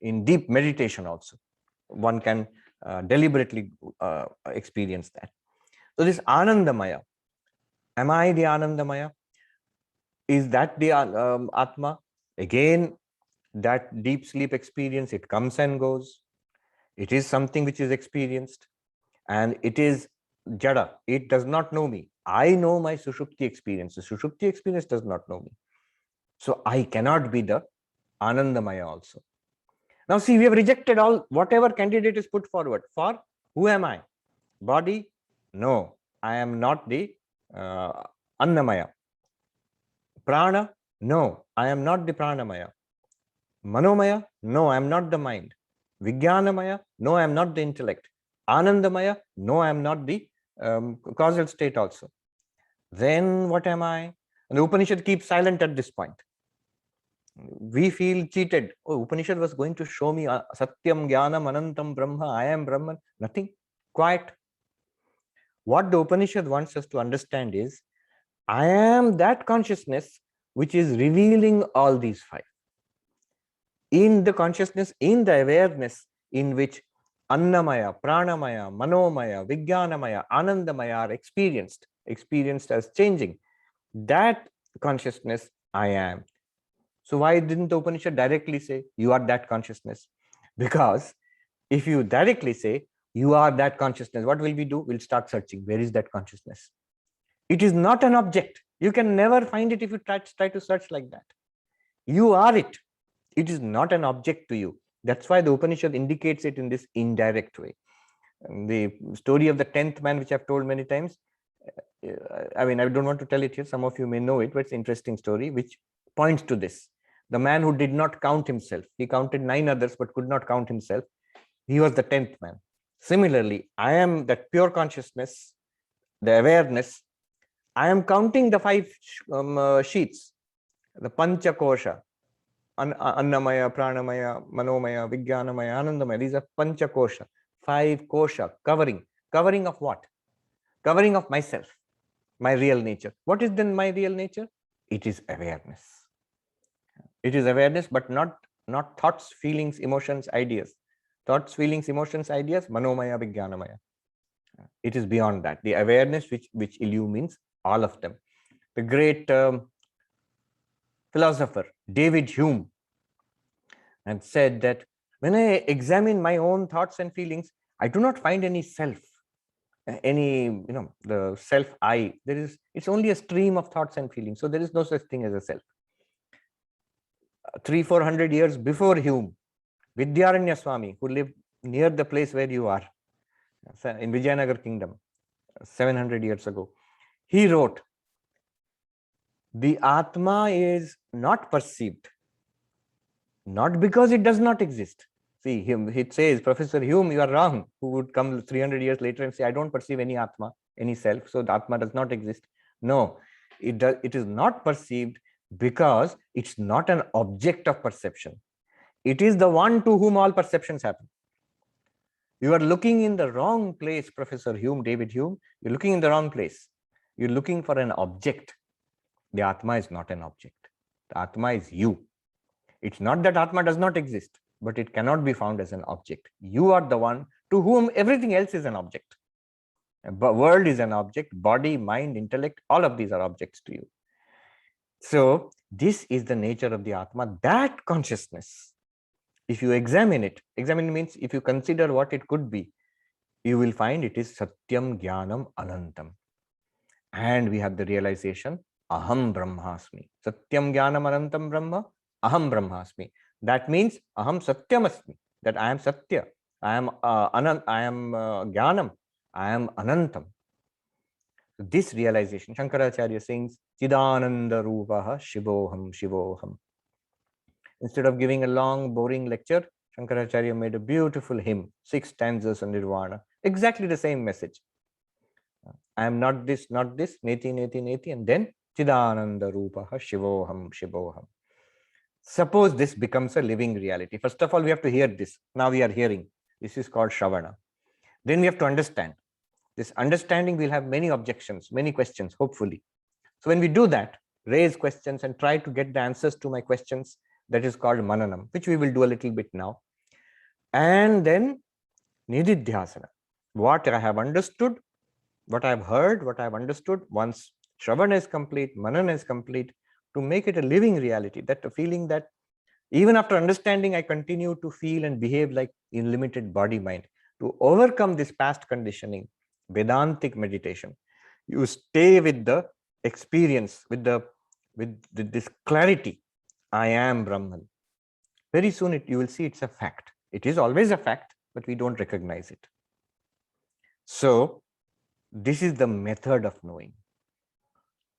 in deep meditation also. One can deliberately experience that. So this Anandamaya, am I the Anandamaya? Is that the Atma? Again, that deep sleep experience, it comes and goes. It is something which is experienced, and it is Jada. It does not know me. I know my Sushupti experience. The Sushupti experience does not know me. So I cannot be the Anandamaya also. Now see, we have rejected all, whatever candidate is put forward. For who am I? Body? No, I am not the Annamaya. Prana? No, I am not the Pranamaya. Manomaya? No, I am not the mind. Vijnanamaya? No, I am not the intellect. Anandamaya? No, I am not the causal state also. Then what am I? And the Upanishad keeps silent at this point. We feel cheated. Oh, Upanishad was going to show me Satyam, Jnanam, Anantam, Brahma. I am Brahman. Nothing. Quiet. What the Upanishad wants us to understand is, I am that consciousness which is revealing all these five. In the consciousness, in the awareness in which Annamaya, Pranamaya, Manomaya, Vijnanamaya, Anandamaya are experienced as changing, that consciousness I am. So why didn't the Upanishad directly say, you are that consciousness? Because if you directly say, you are that consciousness, what will we do? We'll start searching. Where is that consciousness? It is not an object. You can never find it if you try to search like that. You are it. It is not an object to you. That's why the Upanishad indicates it in this indirect way. And the story of the 10th man, which I've told many times, I mean, I don't want to tell it here. Some of you may know it, but it's an interesting story which points to this. The man who did not count himself, he counted 9 others but could not count himself. He was the 10th man. Similarly, I am that pure consciousness, the awareness. I am counting the 5 sheets, the Pancha Kosha, Annamaya, Pranamaya, Manomaya, Vijnanamaya, Anandamaya. These are Pancha Kosha, 5 kosha, covering of what? Covering of myself, my real nature. What is then my real nature? It is awareness. It is awareness, but not thoughts, feelings, emotions, ideas. Thoughts, feelings, emotions, ideas, Manomaya, Vijnanamaya. It is beyond that. The awareness which illumines all of them. The great philosopher David Hume had said that when I examine my own thoughts and feelings, I do not find any self, the self I. It's only a stream of thoughts and feelings. So there is no such thing as a self. 300-400 years before Hume, Vidyaranya Swami, who lived near the place where you are, in Vijayanagar kingdom, 700 years ago, he wrote, the Atma is not perceived, not because it does not exist. See, it says, Professor Hume, you are wrong, who would come 300 years later and say, I don't perceive any Atma, any self, so the Atma does not exist. No, it is not perceived because it's not an object of perception. It is the one to whom all perceptions happen. You are looking in the wrong place, Professor Hume, David Hume. You're looking in the wrong place. You're looking for an object. The Atma is not an object. The Atma is you. It's not that Atma does not exist, but it cannot be found as an object. You are the one to whom everything else is an object. The world is an object, body, mind, intellect, all of these are objects to you. So this is the nature of the Atma, that consciousness. If you examine it means if you consider what it could be, you will find it is Satyam Jnanam Anantam. And we have the realization, Aham Brahmasmi. Satyam Jnanam Anantam Brahma, Aham Brahmasmi. That means Aham Satyamasmi, that I am Satya, I am Anant, I am Jnanam, I am Anantam. So this realization, Shankaracharya sings, Chidananda Rupaha Shivoham Shivoham. Instead of giving a long, boring lecture, Shankaracharya made a beautiful hymn, 6 stanzas on Nirvana, exactly the same message. I am not this, neti, neti, neti, and then Chidananda Rupaha Shivoham Shivoham. Suppose this becomes a living reality. First of all, we have to hear this. Now we are hearing. This is called Shravana. Then we have to understand. This understanding will have many objections, many questions, hopefully. So when we do that, raise questions and try to get the answers to my questions, that is called Mananam, which we will do a little bit now. And then Nididhyasana. What I have understood, what I have heard, what I have understood, once Shravana is complete, Manana is complete, to make it a living reality, that a feeling that even after understanding, I continue to feel and behave like unlimited body mind. To overcome this past conditioning, Vedantic meditation, you stay with the experience, with this clarity, I am Brahman. Very soon you will see it's a fact. It is always a fact, but we don't recognize it. So this is the method of knowing.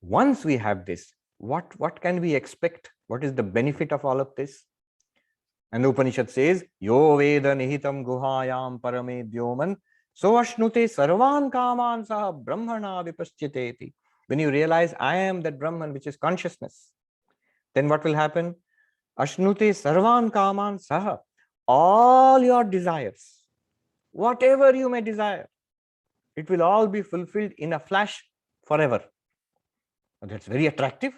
Once we have this, what can we expect? What is the benefit of all of this? And the Upanishad says, Yo Veda Nihitam Guhayam Parame Vyoman So Ashnute Sarvan Kaman Saha Brahmana Vipaschiteti. When you realize I am that Brahman, which is consciousness, then what will happen? Ashnute Sarvan Kaman Saha. All your desires, whatever you may desire, it will all be fulfilled in a flash forever. That's very attractive.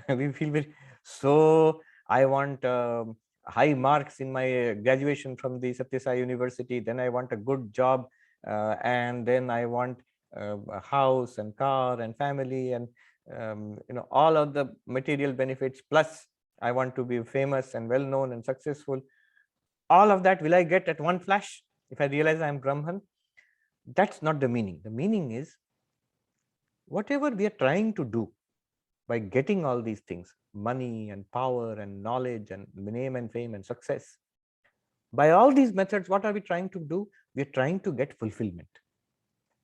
We feel very, so I want high marks in my graduation from the Satya Sai University, then I want a good job, and then I want a house and car and family and all of the material benefits, plus I want to be famous and well known and successful. All of that will I get at one flash if I realize I am Brahman? That's not the meaning. The meaning is whatever we are trying to do by getting all these things, money and power and knowledge and name and fame and success, by all these methods, what are we trying to do? We are trying to get fulfillment.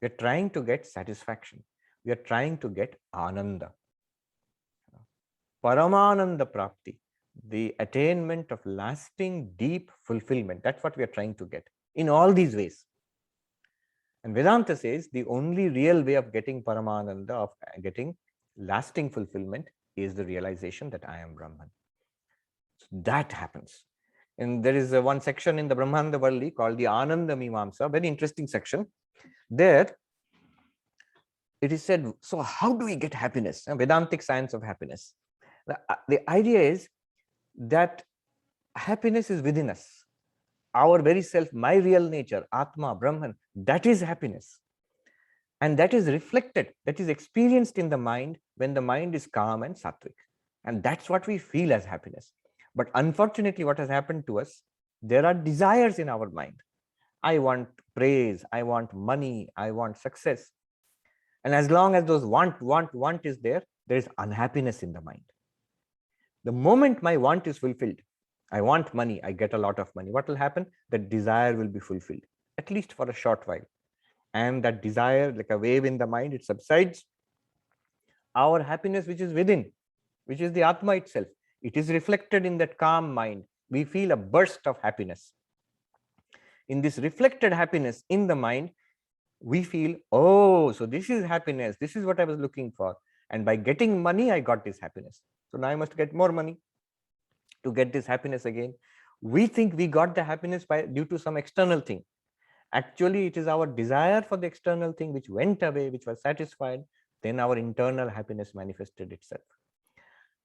We are trying to get satisfaction. We are trying to get ananda. Paramananda prapti, the attainment of lasting, deep fulfillment. That's what we are trying to get in all these ways. And Vedanta says the only real way of getting Paramananda, of getting lasting fulfillment, is the realization that I am Brahman. So that happens. And there is one section in the Brahmanda Valli called the Ananda Mimamsa, very interesting section. There it is said, so how do we get happiness? Vedantic science of happiness. The idea is that happiness is within us. Our very self, my real nature, Atma, Brahman, that is happiness. And that is reflected, that is experienced in the mind when the mind is calm and sattvic. And that's what we feel as happiness. But unfortunately, what has happened to us, there are desires in our mind. I want praise, I want money, I want success. And as long as those want is there is unhappiness in the mind. The moment my want is fulfilled, I want money, I get a lot of money. What will happen? That desire will be fulfilled, at least for a short while. And that desire, like a wave in the mind, it subsides. Our happiness, which is within, which is the Atma itself, it is reflected in that calm mind. We feel a burst of happiness. In this reflected happiness in the mind, we feel, oh, so this is happiness. This is what I was looking for. And by getting money, I got this happiness. So now I must get more money to get this happiness again. We think we got the happiness due to some external thing. Actually, it is our desire for the external thing which went away, which was satisfied, then our internal happiness manifested itself.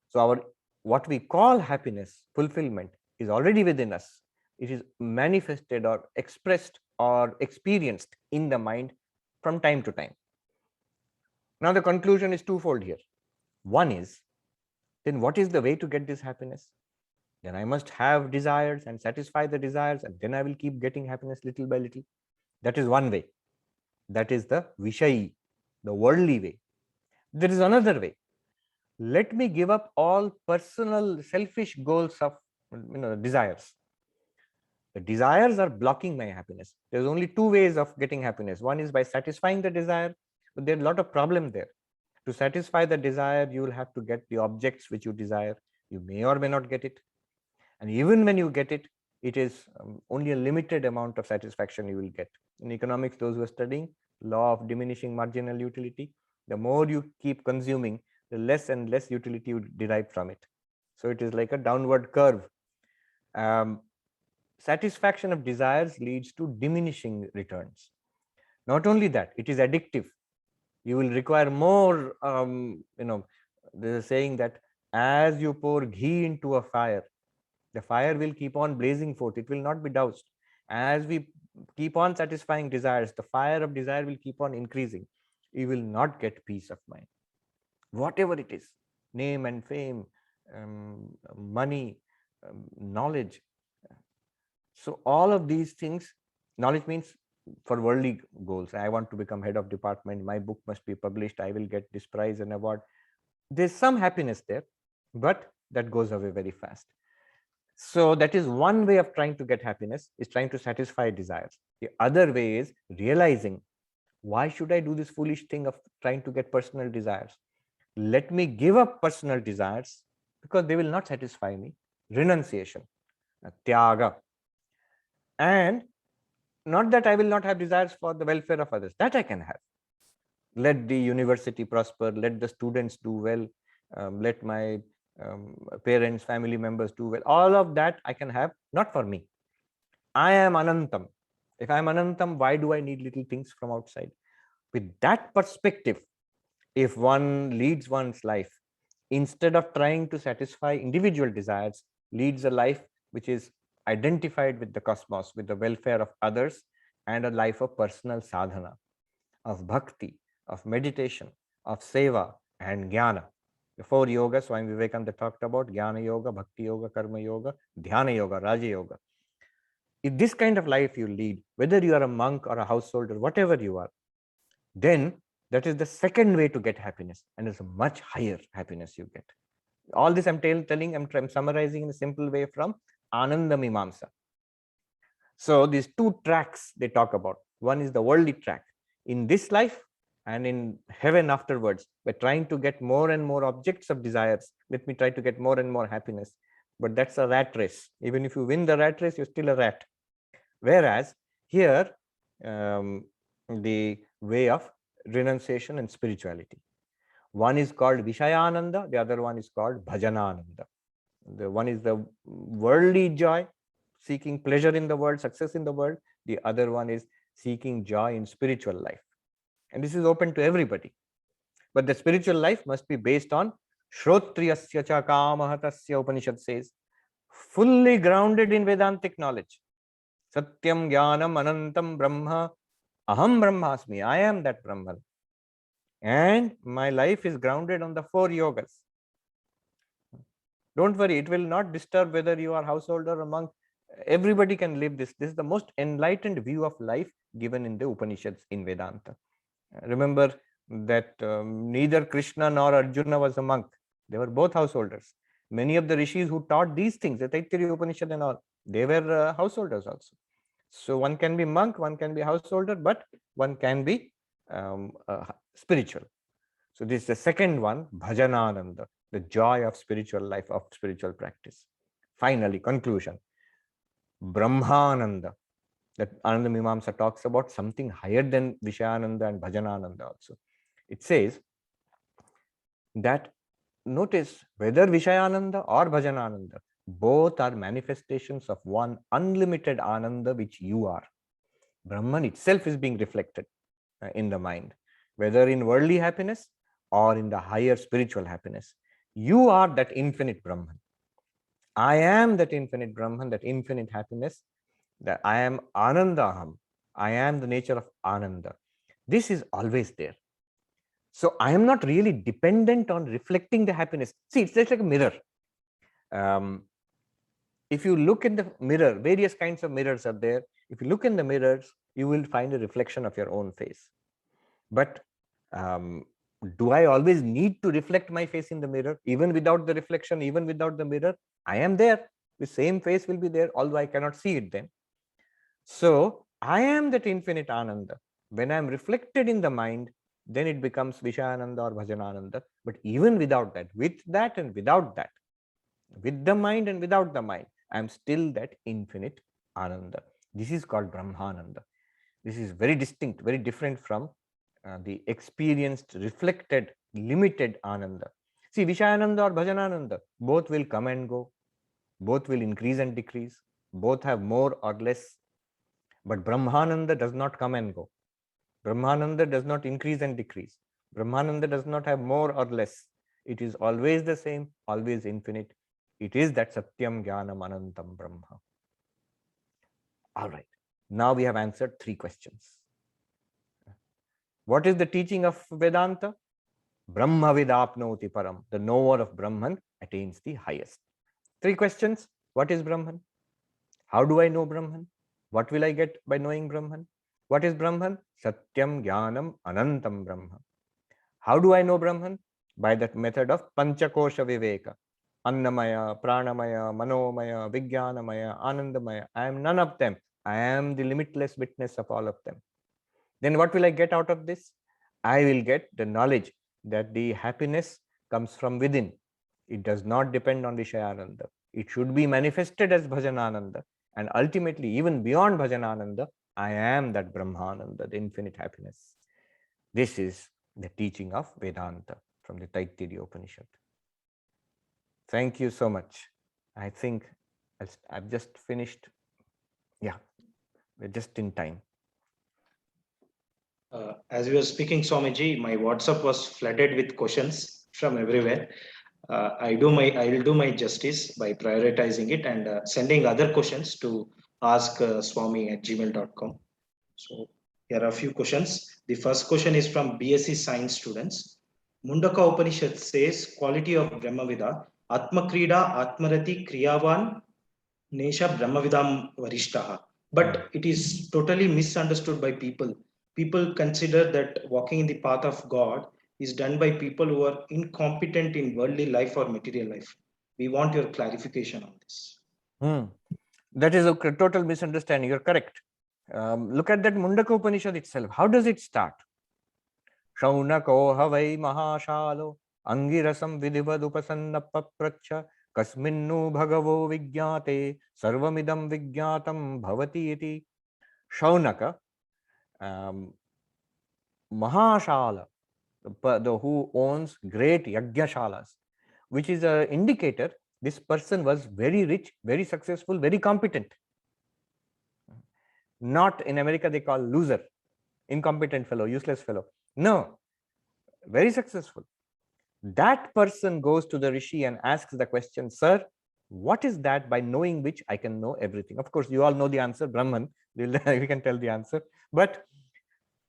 So what we call happiness, fulfillment, is already within us. It is manifested or expressed or experienced in the mind from time to time. Now the conclusion is twofold here. One is, then what is the way to get this happiness? Then I must have desires and satisfy the desires, and then I will keep getting happiness little by little. That is one way. That is the Vishayi, the worldly way. There is another way. Let me give up all personal selfish goals of desires. The desires are blocking my happiness. There's only two ways of getting happiness. One is by satisfying the desire, but there's a lot of problem there. To satisfy the desire, you will have to get the objects which you desire. You may or may not get it. And even when you get it, it is only a limited amount of satisfaction you will get. In economics, those who are studying law of diminishing marginal utility, the more you keep consuming, the less and less utility you derive from it. So it is like a downward curve. Satisfaction of desires leads to diminishing returns. Not only that, it is addictive. You will require more. There's a saying that as you pour ghee into a fire, the fire will keep on blazing forth. It will not be doused. As we keep on satisfying desires, the fire of desire will keep on increasing. You will not get peace of mind. Whatever it is, name and fame, money, knowledge. So all of these things, knowledge means for worldly goals. I want to become head of department. My book must be published. I will get this prize and award. There's some happiness there, but that goes away very fast. So that is one way of trying to get happiness, is trying to satisfy desires. The other way is realizing, why should I do this foolish thing of trying to get personal desires? Let me give up personal desires because they will not satisfy me. Renunciation, tyaga. And not that I will not have desires for the welfare of others, that I can have. Let the university prosper, let the students do well, let my parents, family members do well. All of that I can have, not for me. I am Anantam. If I am Anantam, why do I need little things from outside? With that perspective, if one leads one's life, instead of trying to satisfy individual desires, leads a life which is identified with the cosmos, with the welfare of others, and a life of personal sadhana, of bhakti, of meditation, of seva and jnana. The four yogas Swami Vivekananda talked about: jnana yoga, bhakti yoga, karma yoga, dhyana yoga, raja yoga. If this kind of life you lead, whether you are a monk or a householder, whatever you are, then that is the second way to get happiness, and it's a much higher happiness you get. All this I'm summarizing in a simple way from Ananda Mimamsa. So these two tracks they talk about. One is the worldly track. In this life and in heaven afterwards, we're trying to get more and more objects of desires. Let me try to get more and more happiness. But that's a rat race. Even if you win the rat race, you're still a rat. Whereas here, the way of renunciation and spirituality. One is called Vishayananda, the other one is called Bhajanananda. The one is the worldly joy, seeking pleasure in the world, success in the world. The other one is seeking joy in spiritual life. And this is open to everybody. But the spiritual life must be based on Shrotriyasya cha kamahatasya, Upanishad says, fully grounded in Vedantic knowledge. Satyam Jnanam Anantam Brahma, Aham Brahmasmi, I am that Brahman. And my life is grounded on the four yogas. Don't worry, it will not disturb whether you are householder or monk. Everybody can live this. This is the most enlightened view of life given in the Upanishads in Vedanta. Remember that neither Krishna nor Arjuna was a monk. They were both householders. Many of the rishis who taught these things, the Taittiriya Upanishad and all, they were householders also. So one can be monk, one can be householder, but one can be spiritual. So this is the second one, Bhajanananda, the joy of spiritual life, of spiritual practice. Finally, conclusion, Brahmananda, that Ananda Mimamsa talks about something higher than Vishayananda and Bhajanananda also. It says that, notice, whether Vishayananda or Bhajanananda, both are manifestations of one unlimited Ananda which you are. Brahman itself is being reflected in the mind, whether in worldly happiness or in the higher spiritual happiness. You are that infinite Brahman. I am that infinite Brahman, that infinite happiness, that I am Anandaham. I am the nature of Ananda. This is always there. So I am not really dependent on reflecting the happiness. See, it's just like a mirror. If you look in the mirror, various kinds of mirrors are there. If you look in the mirrors, you will find a reflection of your own face. But do I always need to reflect my face in the mirror? Even without the reflection, even without the mirror, I am there. The same face will be there, although I cannot see it then. So I am that infinite Ananda. When I am reflected in the mind, then it becomes Vishayananda or Bhajanananda. But even without that, with that and without that, with the mind and without the mind, I am still that infinite Ananda. This is called Brahmananda. This is very distinct, very different from the experienced, reflected, limited Ananda. See, Vishayananda or Bhajanananda, both will come and go, both will increase and decrease, both have more or less. But Brahmananda does not come and go. Brahmananda does not increase and decrease. Brahmananda does not have more or less. It is always the same, always infinite. It is that Satyam Jnanam Anantam Brahma. All right. Now we have answered 3 questions. What is the teaching of Vedanta? Brahma vidapnoti param. The knower of Brahman attains the highest. 3 questions. What is Brahman? How do I know Brahman? What will I get by knowing Brahman? What is Brahman? Satyam Jnanam Anantam Brahma. How do I know Brahman? By that method of Panchakosha Viveka. Annamaya, Pranamaya, Manomaya, Vijnanamaya, Anandamaya. I am none of them. I am the limitless witness of all of them. Then what will I get out of this? I will get the knowledge that the happiness comes from within. It does not depend on Vishayananda. It should be manifested as Bhajanananda. And ultimately, even beyond Bhajanananda, I am that Brahmananda, the infinite happiness. This is the teaching of Vedanta from the Taittiriya Upanishad. Thank you so much. I think I've just finished. Yeah, we're just in time. As we were speaking, Swamiji, my WhatsApp was flooded with questions from everywhere. I will do my justice by prioritizing it and sending other questions to ask swami@gmail.com. So here are a few questions. The first question is from BSc Science students. Mundaka Upanishad says quality of Brahmavida, Atmakrida, Atmarati, Kriyavan, Nesha Brahmavidam Varishtaha. But it is totally misunderstood by people. People consider that walking in the path of God is done by people who are incompetent in worldly life or material life. We want your clarification on this. That is a total misunderstanding. You're correct. Look at that Mundaka Upanishad itself. How does it start? Shaunako havai mahashalo angirasam vidhivad upasannappha pracha kasminnu bhagavo vigyate sarvamidam vigyatam bhavati iti. Shaunaka, Mahashala, who owns great Yajñashalas, which is an indicator this person was very rich, very successful, very competent. Not in America they call loser, incompetent fellow, useless fellow. No, very successful. That person goes to the Rishi and asks the question, sir, what is that by knowing which I can know everything? Of course, you all know the answer, Brahman. We can tell the answer. But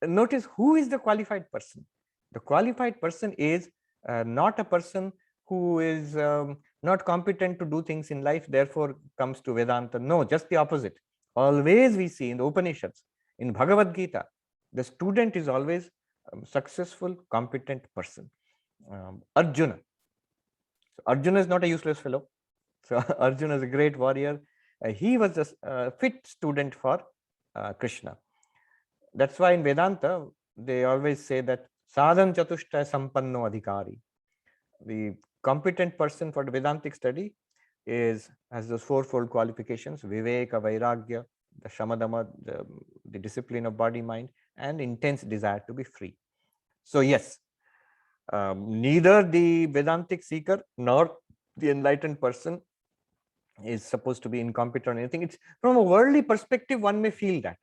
notice who is the qualified person. The qualified person is not a person who is not competent to do things in life, therefore comes to Vedanta. No, just the opposite. Always we see in the Upanishads, in Bhagavad Gita, the student is always a successful, competent person. Arjuna. So Arjuna is not a useless fellow. So Arjuna is a great warrior. He was a fit student for Krishna. That's why in Vedanta, they always say that sadhan chatushta sampanno adhikari. The competent person for the Vedantic study has those 4-fold qualifications: viveka, vairagya, the shamadama, the discipline of body, mind, and intense desire to be free. So yes, neither the Vedantic seeker nor the enlightened person is supposed to be incompetent or anything. It's from a worldly perspective, one may feel that.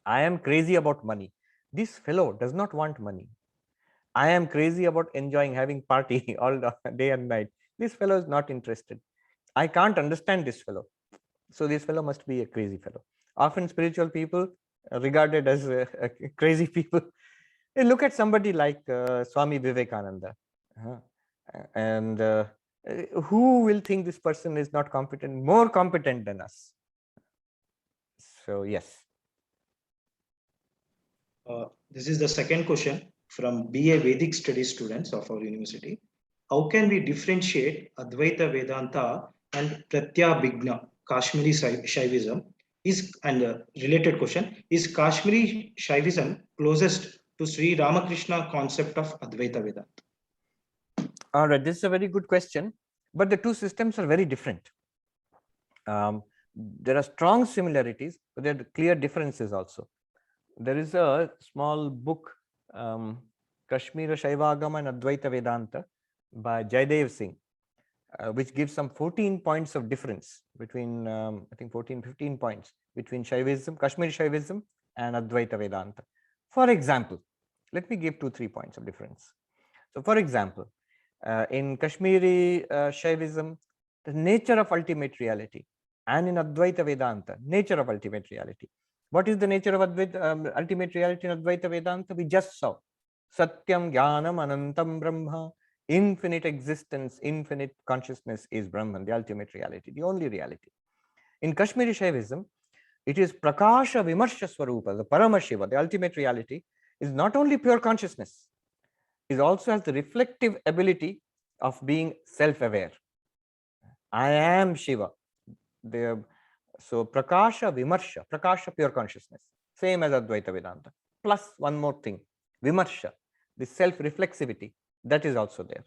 I am crazy about money. This fellow does not want money. I am crazy about enjoying having party all day and night. This fellow is not interested. I can't understand this fellow. So this fellow must be a crazy fellow. Often spiritual people are regarded as crazy people. Look at somebody like Swami Vivekananda. And who will think this person is not competent, more competent than us? So yes. This is the second question from BA Vedic Studies students of our university. How can we differentiate Advaita Vedanta and Pratyabhigna, Kashmiri Shaivism? And related question, is Kashmiri Shaivism closest to Sri Ramakrishna concept of Advaita Vedanta? All right, this is a very good question, but the two systems are very different. There are strong similarities, but there are clear differences also. There is a small book, Kashmira Shaivagama and Advaita Vedanta by Jaidev Singh, which gives some 14 points of difference between, I think 14, 15 points between Shaivism, Kashmiri Shaivism and Advaita Vedanta. For example, let me give 2-3 points of difference. So for example, in Kashmiri Shaivism, the nature of ultimate reality, and in Advaita Vedanta, nature of ultimate reality. What is the nature of ultimate reality in Advaita Vedanta? We just saw Satyam Jnanam Anantam Brahma, infinite existence, infinite consciousness is Brahman, the ultimate reality, the only reality. In Kashmiri Shaivism, it is Prakasha Vimarsha Swarupa, the Paramashiva, the ultimate reality, is not only pure consciousness, it also has the reflective ability of being self-aware. I am Shiva. So Prakasha Vimarsha, Prakasha pure consciousness, same as Advaita Vedanta. Plus one more thing, Vimarsha, the self-reflexivity, that is also there.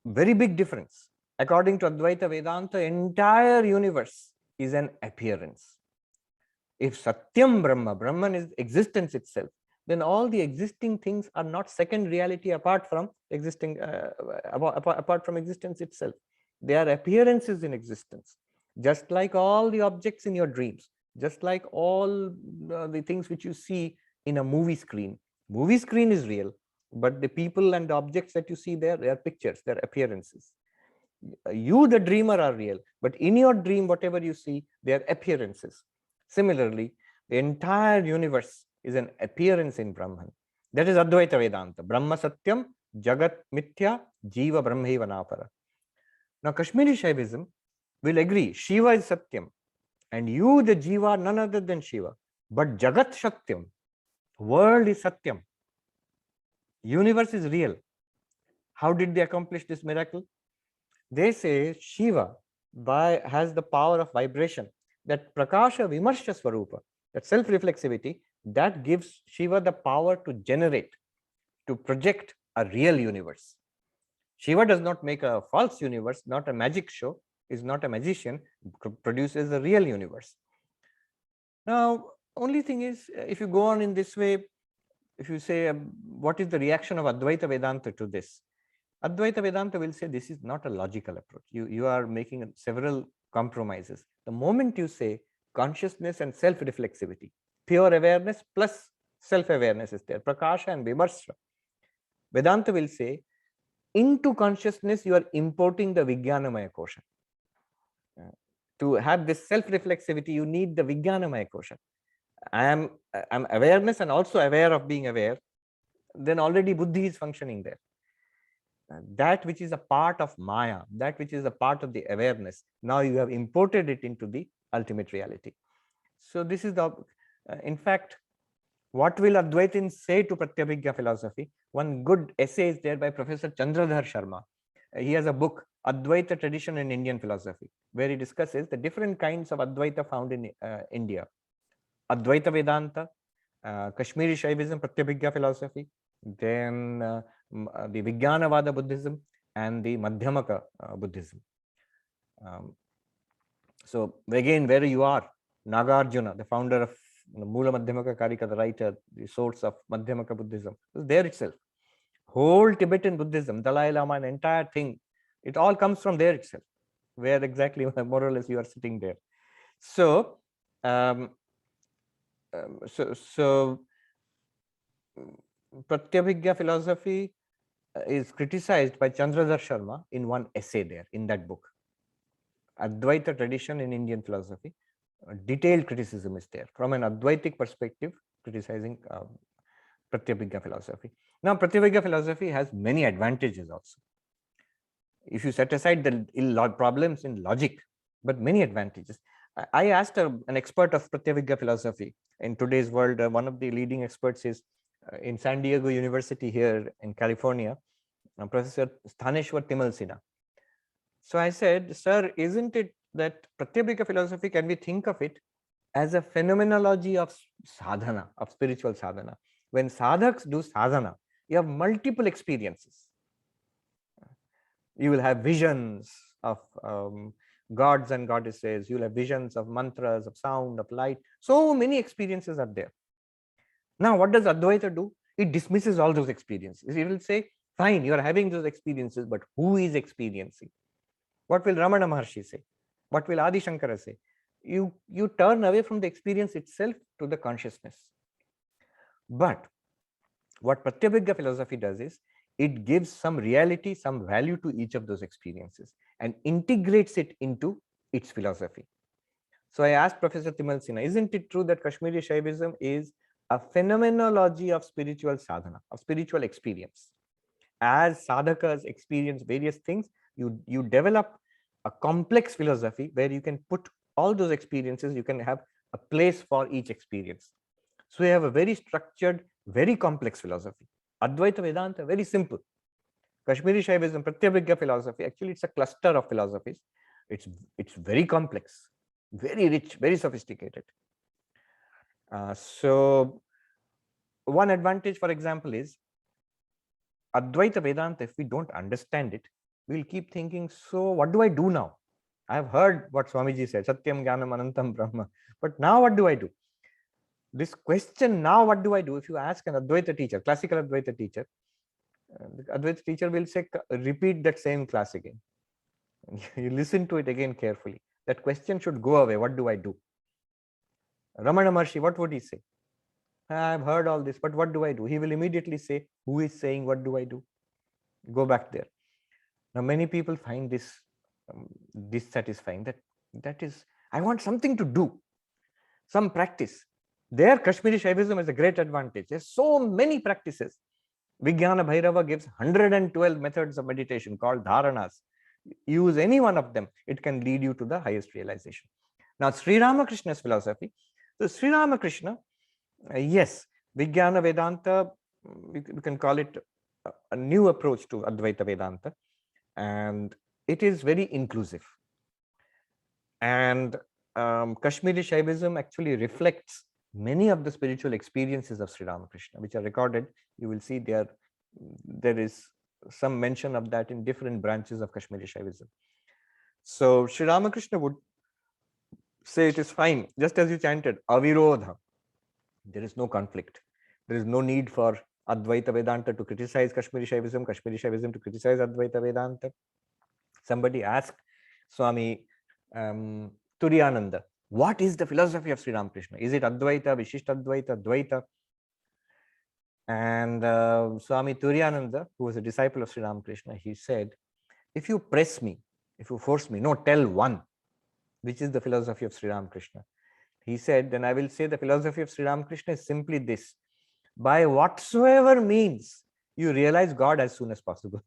Very big difference. According to Advaita Vedanta, entire universe is an appearance. If Satyam Brahma, Brahman is existence itself, then all the existing things are not second reality apart from existing, apart from existence itself. They are appearances in existence, just like all the objects in your dreams, just like all the things which you see in a movie screen. Movie screen is real, but the people and the objects that you see there, they are pictures, they are appearances. You, the dreamer, are real, but in your dream, whatever you see, they are appearances. Similarly, the entire universe is an appearance in Brahman. That is Advaita Vedanta. Brahma Satyam, Jagat Mithya, Jiva Brahmaiva Napara. Now, Kashmiri Shaivism will agree Shiva is Satyam, and you, the Jiva, are none other than Shiva. But Jagat Satyam, world is Satyam. Universe is real. How did they accomplish this miracle? They say Shiva has the power of vibration, that Prakasha Vimarsha Swarupa, that self-reflexivity, that gives Shiva the power to generate, to project a real universe. Shiva does not make a false universe, not a magic show, is not a magician, produces a real universe. Now, only thing is, if you go on in this way, if you say, what is the reaction of Advaita Vedanta to this? Advaita Vedanta will say this is not a logical approach. You are making several compromises. The moment you say consciousness and self-reflexivity, pure awareness plus self-awareness is there, Prakasha and Vimarsha. Vedanta will say, into consciousness, you are importing the Vijnanamaya Kosha. To have this self-reflexivity, you need the Vijnanamaya Kosha. I am awareness and also aware of being aware. Then already Buddhi is functioning there. That which is a part of Maya, that which is a part of the awareness, now you have imported it into the ultimate reality. So this is the, in fact, what will Advaitins say to Pratyabhigya philosophy? One good essay is there by Professor Chandradhar Sharma. He has a book, Advaita Tradition in Indian Philosophy, where he discusses the different kinds of Advaita found in India. Advaita Vedanta, Kashmiri Shaivism, Pratyabhigya philosophy, then the Vijnanavada Buddhism and the Madhyamaka Buddhism. So again, where you are, Nagarjuna, the founder of Mula Madhyamaka Karika, the writer, the source of Madhyamaka Buddhism, is there itself. Whole Tibetan Buddhism, Dalai Lama, an entire thing, it all comes from there itself, where exactly more or less you are sitting there. So So Pratyabhigya philosophy is criticized by Chandradhar Sharma in one essay there in that book. Advaita tradition in Indian philosophy, detailed criticism is there from an Advaitic perspective, criticizing Pratyabhigya philosophy. Now, Pratyabhigya philosophy has many advantages also. If you set aside the problems in logic, but many advantages. I asked an expert of Pratyabhigya philosophy in today's world. One of the leading experts is in San Diego University here in California, Professor Sthaneshwar Timalsina. So I said, sir, isn't it that Pratyabhigya philosophy, can we think of it as a phenomenology of sadhana, of spiritual sadhana? When sadhaks do sadhana, you have multiple experiences. You will have visions of gods and goddesses. You will have visions of mantras, of sound, of light. So many experiences are there. Now, what does Advaita do? It dismisses all those experiences. It will say, fine, you are having those experiences, but who is experiencing? What will Ramana Maharshi say? What will Adi Shankara say? You turn away from the experience itself to the consciousness. But what Pratyabhigya philosophy does is, it gives some reality, some value to each of those experiences and integrates it into its philosophy. So I asked Professor Timalsina, isn't it true that Kashmiri Shaivism is a phenomenology of spiritual sadhana, of spiritual experience? As sadhakas experience various things, you develop a complex philosophy where you can put all those experiences, you can have a place for each experience. So we have a very structured, very complex philosophy. Advaita Vedanta, very simple. Kashmiri Shaivism, Pratyabhigya philosophy, actually it's a cluster of philosophies. It's very complex, very rich, very sophisticated. So one advantage, for example, is Advaita Vedanta, if we don't understand it, we'll keep thinking, so what do I do now? I have heard what Swamiji said, Satyam Jnanam Anantam Brahma, but now what do I do? This question, now what do I do? If you ask an Advaita teacher, classical Advaita teacher, the Advaita teacher will say, repeat that same class again. You listen to it again carefully. That question should go away. What do I do? Ramana Maharshi, what would he say? I've heard all this, but what do I do? He will immediately say, who is saying, what do I do? Go back there. Now, many people find this dissatisfying. That is, I want something to do, some practice. There, Kashmiri Shaivism has a great advantage. There's so many practices. Vijnana Bhairava gives 112 methods of meditation called dharanas. Use any one of them, it can lead you to the highest realization. Now, Sri Ramakrishna's philosophy. So, Sri Ramakrishna, yes, Vijnana Vedanta, we can call it a new approach to Advaita Vedanta, and it is very inclusive. And Kashmiri Shaivism actually reflects many of the spiritual experiences of Sri Ramakrishna, which are recorded. You will see there is some mention of that in different branches of Kashmiri Shaivism. So Sri Ramakrishna would say it is fine, just as you chanted, Avirodha. There is no conflict. There is no need for Advaita Vedanta to criticize Kashmiri Shaivism to criticize Advaita Vedanta. Somebody asked Swami Turiyananda, what is the philosophy of Sri Ramakrishna? Is it Advaita, Vishishtadvaita, Dvaita? And Swami Turiyananda, who was a disciple of Sri Ramakrishna, he said, if you press me, if you force me, no, tell one, which is the philosophy of Sri Ramakrishna. He said, then I will say the philosophy of Sri Ramakrishna is simply this: by whatsoever means you realize God as soon as possible.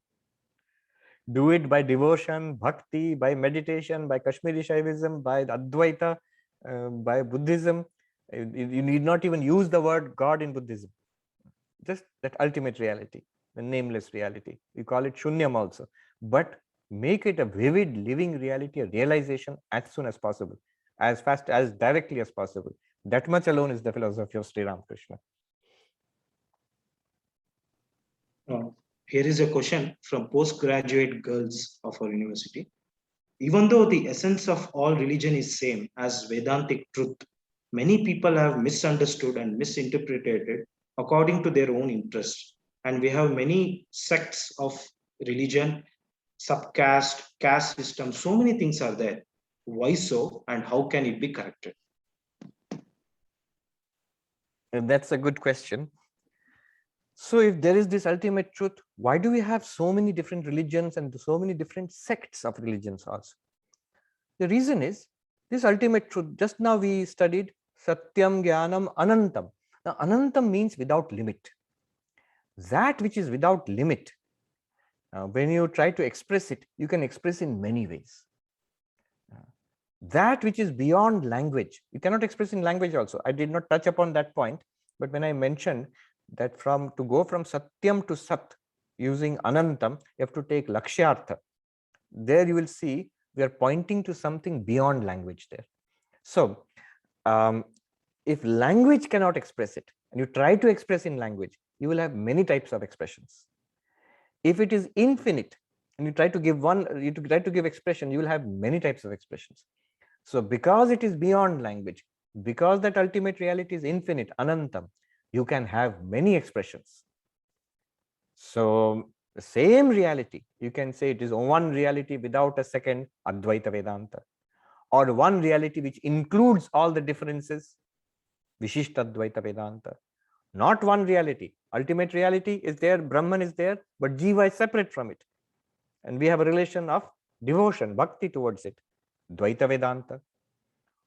Do it by devotion, bhakti, by meditation, by Kashmiri Shaivism, by Advaita, by Buddhism. You need not even use the word God in Buddhism. Just that ultimate reality, the nameless reality. We call it Shunyam also. But make it a vivid, living reality, a realization as soon as possible, as fast, as directly as possible. That much alone is the philosophy of Sri Ramakrishna. Here is a question from postgraduate girls of our university. Even though the essence of all religion is same as Vedantic truth, many people have misunderstood and misinterpreted it according to their own interests. And we have many sects of religion, subcaste, caste system, so many things are there. Why so, and how can it be corrected? That's a good question. So if there is this ultimate truth, why do we have so many different religions and so many different sects of religions also? The reason is this ultimate truth. Just now we studied Satyam, Jnanam, Anantam. Now Anantam means without limit. That which is without limit, when you try to express it, you can express in many ways. That which is beyond language, you cannot express in language also. I did not touch upon that point, but when I mentioned that to go from Satyam to Sat using Anantam, you have to take Lakshyartha. There you will see we are pointing to something beyond language there. So if language cannot express it and you try to express in language, you will have many types of expressions. If it is infinite and you try to give expression, you will have many types of expressions. So because it is beyond language, because that ultimate reality is infinite, Anantam, you can have many expressions. So the same reality, you can say it is one reality without a second, Advaita Vedanta, or one reality which includes all the differences, Vishishta Advaita Vedanta. Not one reality. Ultimate reality is there, Brahman is there, but Jiva is separate from it. And we have a relation of devotion, bhakti towards it, Dvaita Vedanta.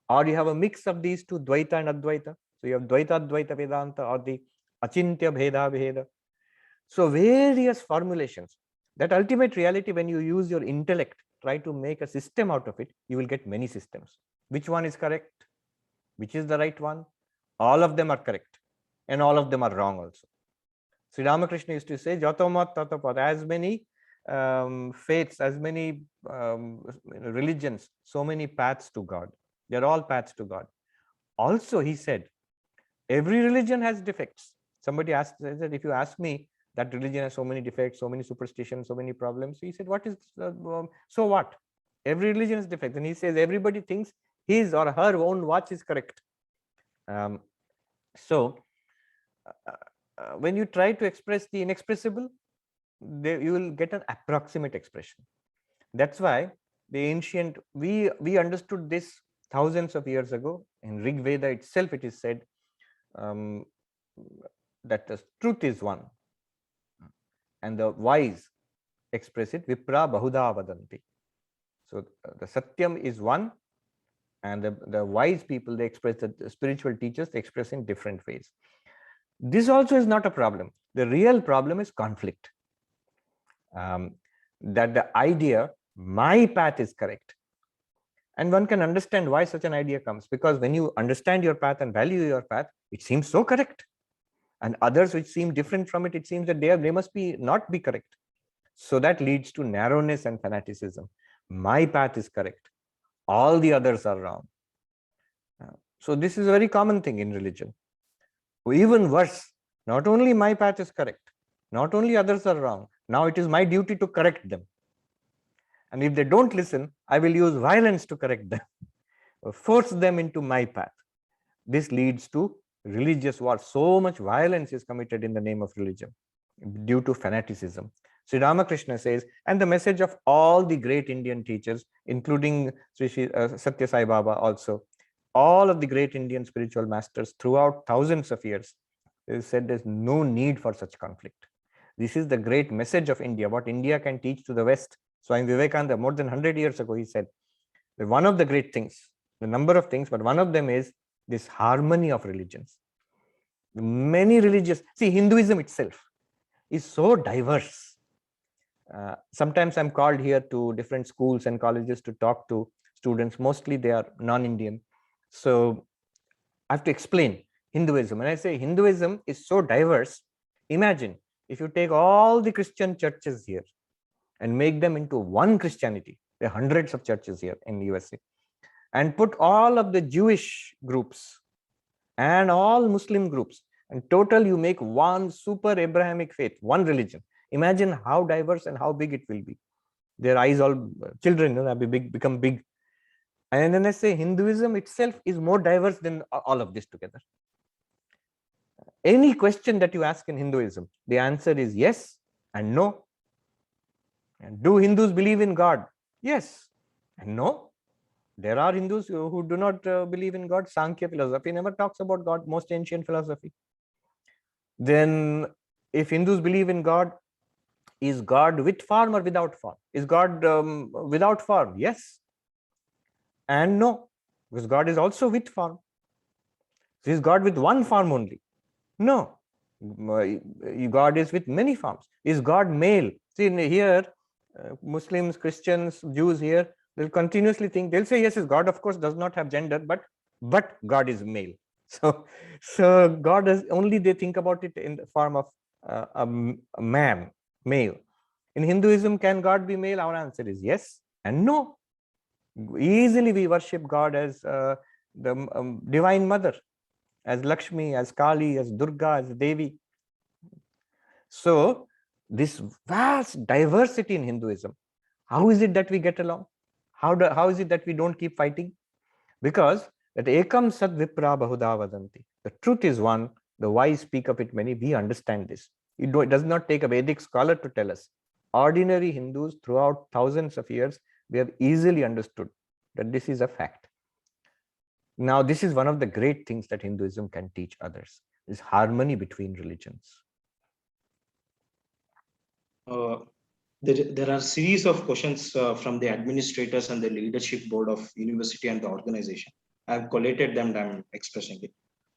Or you have a mix of these two, Dvaita and Advaita. So you have Dvaita Advaita Vedanta or the Achintya Bheda Bheda. So various formulations. That ultimate reality, when you use your intellect, try to make a system out of it, you will get many systems. Which one is correct? Which is the right one? All of them are correct. And all of them are wrong also. Sri Ramakrishna used to say, Jatomat Tatapat, as many faiths, as many religions, so many paths to God. They're all paths to God. Also, he said, every religion has defects. Somebody asked, said, if you ask me, that religion has so many defects, so many superstitions, so many problems. He said, what is, so what? Every religion has defects. And he says, everybody thinks his or her own watch is correct. When you try to express the inexpressible, you will get an approximate expression. That's why the ancient, we understood this thousands of years ago. In Rig Veda itself, it is said that the truth is one. And the wise express it, Vipra Bahuda Vadanti. So the Satyam is one, and the wise people, they express, the spiritual teachers, they express in different ways. This also is not a problem. The real problem is conflict. That the idea, my path is correct. And one can understand why such an idea comes, because when you understand your path and value your path, it seems so correct. And others which seem different from it, it seems that they must not be correct. So that leads to narrowness and fanaticism. My path is correct. All the others are wrong. So this is a very common thing in religion. Even worse, not only my path is correct, not only others are wrong, now it is my duty to correct them. And if they don't listen, I will use violence to correct them, force them into my path. This leads to religious war. So much violence is committed in the name of religion due to fanaticism. Sri Ramakrishna says, and the message of all the great Indian teachers, including Satya Sai Baba also, all of the great Indian spiritual masters throughout thousands of years, they said there's no need for such conflict. This is the great message of India, what India can teach to the West. Swami Vivekananda, more than 100 years ago, he said that one of the great things, the number of things, but one of them is this harmony of religions. Many religious, see, Hinduism itself is so diverse. Sometimes I'm called here to different schools and colleges to talk to students. Mostly they are non-Indian. So I have to explain Hinduism. When I say Hinduism is so diverse, imagine if you take all the Christian churches here and make them into one Christianity. There are hundreds of churches here in the USA. And put all of the Jewish groups and all Muslim groups, and total you make one super Abrahamic faith, one religion. Imagine how diverse and how big it will be. Their eyes, all children, become big. And then I say Hinduism itself is more diverse than all of this together. Any question that you ask in Hinduism, the answer is yes and no. And do Hindus believe in God? Yes and no. There are Hindus who do not believe in God. Sankhya philosophy never talks about God, most ancient philosophy. Then if Hindus believe in God, is God with form or without form? Is God without form? Yes and no, because God is also with form. So is God with one form only? No. God is with many forms. Is God male? See here, Muslims, Christians, Jews here, they'll continuously think, they'll say, yes, God of course does not have gender, but God is male. So God is only, they think about it in the form of a man, male. In Hinduism, can God be male? Our answer is yes and no. Easily we worship God as the divine mother, as Lakshmi, as Kali, as Durga, as Devi. So this vast diversity in Hinduism, how is it that we get along? How is it that we don't keep fighting? Because that ekam sad vipra bahuda vadanti. The truth is one, the wise speak of it many. We understand this. It does not take a Vedic scholar to tell us. Ordinary Hindus throughout thousands of years, we have easily understood that this is a fact. Now, this is one of the great things that Hinduism can teach others, is harmony between religions. There are series of questions from the administrators and the leadership board of university and the organization. I've collated them and I'm expressing it.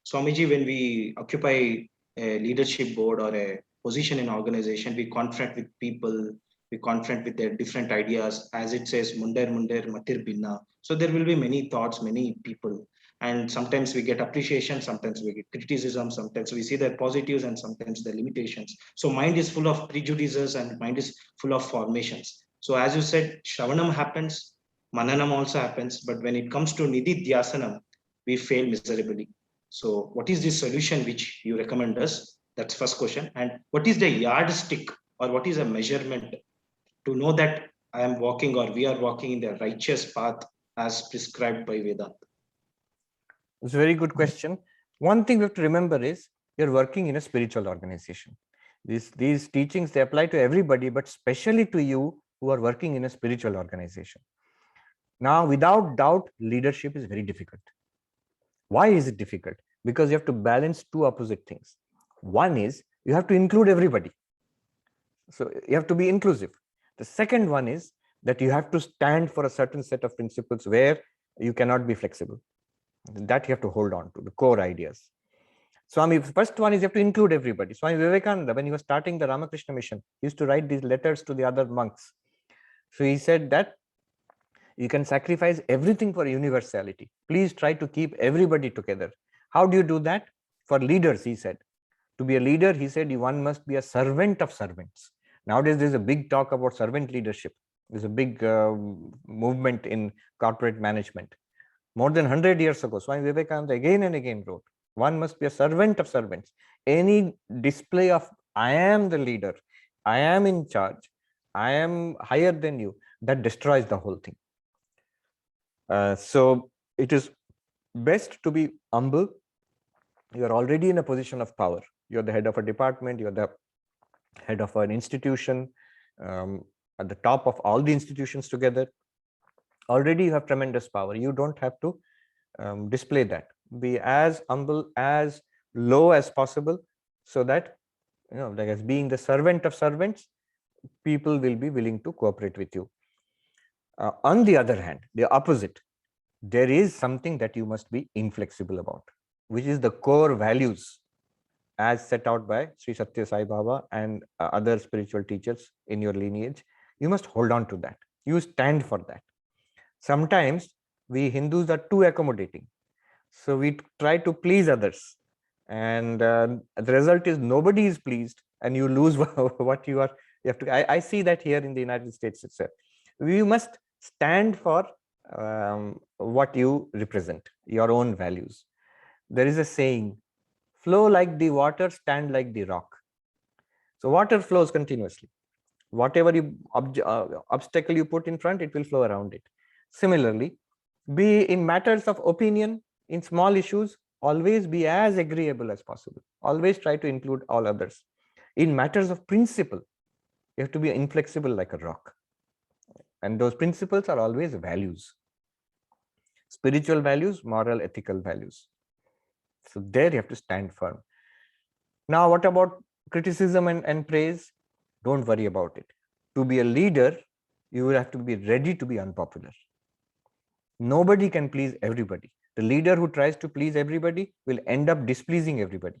Swamiji, when we occupy a leadership board or a position in organization, we confront with people, we confront with their different ideas. As it says, Munder Munder Matir Binna. So there will be many thoughts, many people. And sometimes we get appreciation, sometimes we get criticism, sometimes we see their positives and sometimes the limitations. So mind is full of prejudices and mind is full of formations. So as you said, Shravanam happens, Mananam also happens, but when it comes to Nidhi Dhyasanam, we fail miserably. So what is the solution which you recommend us? That's first question. And what is the yardstick or what is a measurement to know that I am walking or we are walking in the righteous path as prescribed by Vedanta? It's a very good question. One thing we have to remember is you're working in a spiritual organization. These teachings, they apply to everybody, but especially to you who are working in a spiritual organization. Now, without doubt, leadership is very difficult. Why is it difficult? Because you have to balance two opposite things. One is you have to include everybody. So you have to be inclusive. The second one is that you have to stand for a certain set of principles where you cannot be flexible. That you have to hold on to, the core ideas. Swami, first one is you have to include everybody. Swami Vivekananda, when he was starting the Ramakrishna mission, he used to write these letters to the other monks. So he said that you can sacrifice everything for universality. Please try to keep everybody together. How do you do that? For leaders, he said. To be a leader, he said, one must be a servant of servants. Nowadays, there's a big talk about servant leadership. There's a big movement in corporate management. More than 100 years ago, Swami Vivekananda again and again wrote, one must be a servant of servants. Any display of, I am the leader, I am in charge, I am higher than you, that destroys the whole thing. So it is best to be humble. You are already in a position of power. You're the head of a department, you're the head of an institution, at the top of all the institutions together. Already you have tremendous power. You don't have to display that. Be as humble, as low as possible, so that, like as being the servant of servants, people will be willing to cooperate with you. On the other hand, the opposite, there is something that you must be inflexible about, which is the core values as set out by Sri Satya Sai Baba and other spiritual teachers in your lineage. You must hold on to that. You stand for that. Sometimes we Hindus are too accommodating. So we try to please others. And the result is nobody is pleased and you lose what you are. You have to. I see that here in the United States itself. We must stand for what you represent, your own values. There is a saying, flow like the water, stand like the rock. So water flows continuously. Whatever obstacle you put in front, it will flow around it. Similarly, be in matters of opinion, in small issues, always be as agreeable as possible. Always try to include all others. In matters of principle, you have to be inflexible like a rock. And those principles are always values. spiritual values, moral, ethical values. So there you have to stand firm. Now, what about criticism and praise? Don't worry about it. To be a leader, you will have to be ready to be unpopular. Nobody can please everybody. The leader who tries to please everybody will end up displeasing everybody.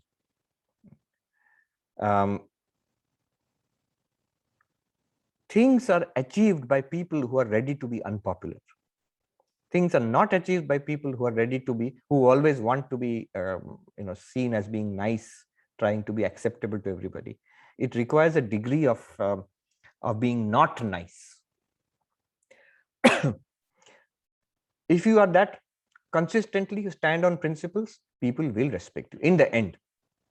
Things are achieved by people who are ready to be unpopular. Things are not achieved by people who are ready to be, who always want to be, seen as being nice, trying to be acceptable to everybody. It requires a degree of being not nice. If you are that consistently, you stand on principles, people will respect you in the end.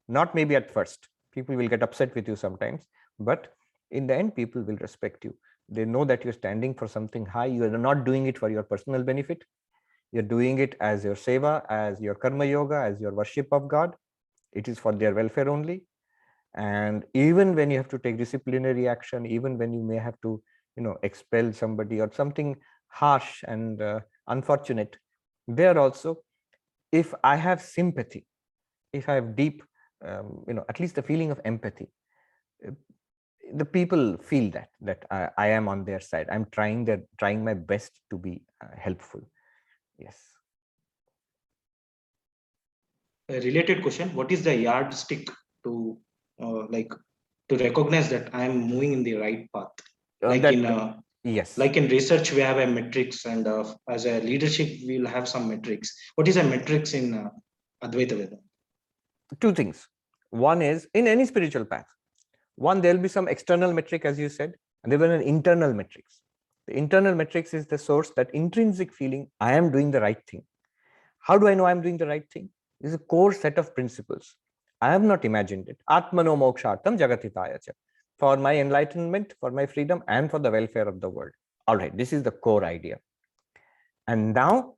Not maybe at first. People will get upset with you sometimes, but in the end, people will respect you. They know that you're standing for something high. You are not doing it for your personal benefit. You're doing it as your seva, as your karma yoga, as your worship of God. It is for their welfare only. And even when you have to take disciplinary action, even when you may have to, expel somebody or something harsh and unfortunate, there also, if I have sympathy, if I have deep, at least a feeling of empathy, the people feel that I am on their side. I'm trying my best to be helpful. Yes. A related question: what is the yardstick to to recognize that I am moving in the right path? Yes. Like in research, we have a metrics, and as a leadership, we'll have some metrics. What is a metrics in Advaita Vedanta? Two things. One is, in any spiritual path, one, there'll be some external metric, as you said, and there will be an internal metrics. The internal metrics is the source, that intrinsic feeling, I am doing the right thing. How do I know I'm doing the right thing? This is a core set of principles. I have not imagined it. Atmano mokshartam jagatitaya cha. For my enlightenment, for my freedom, and for the welfare of the world. All right, this is the core idea. And now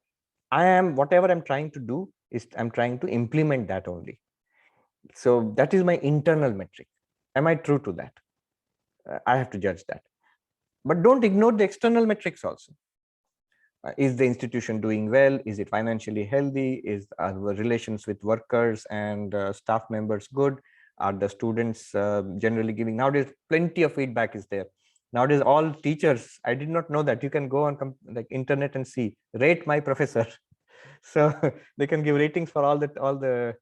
whatever I'm trying to do is I'm trying to implement that only. So that is my internal metric. Am I true to that? I have to judge that. But don't ignore the external metrics also. Is the institution doing well? Is it financially healthy? Are the relations with workers and staff members good? Are the students generally giving? Nowadays, plenty of feedback is there. Nowadays, all teachers, I did not know that. You can go on like internet and see, rate my professor. So they can give ratings for all the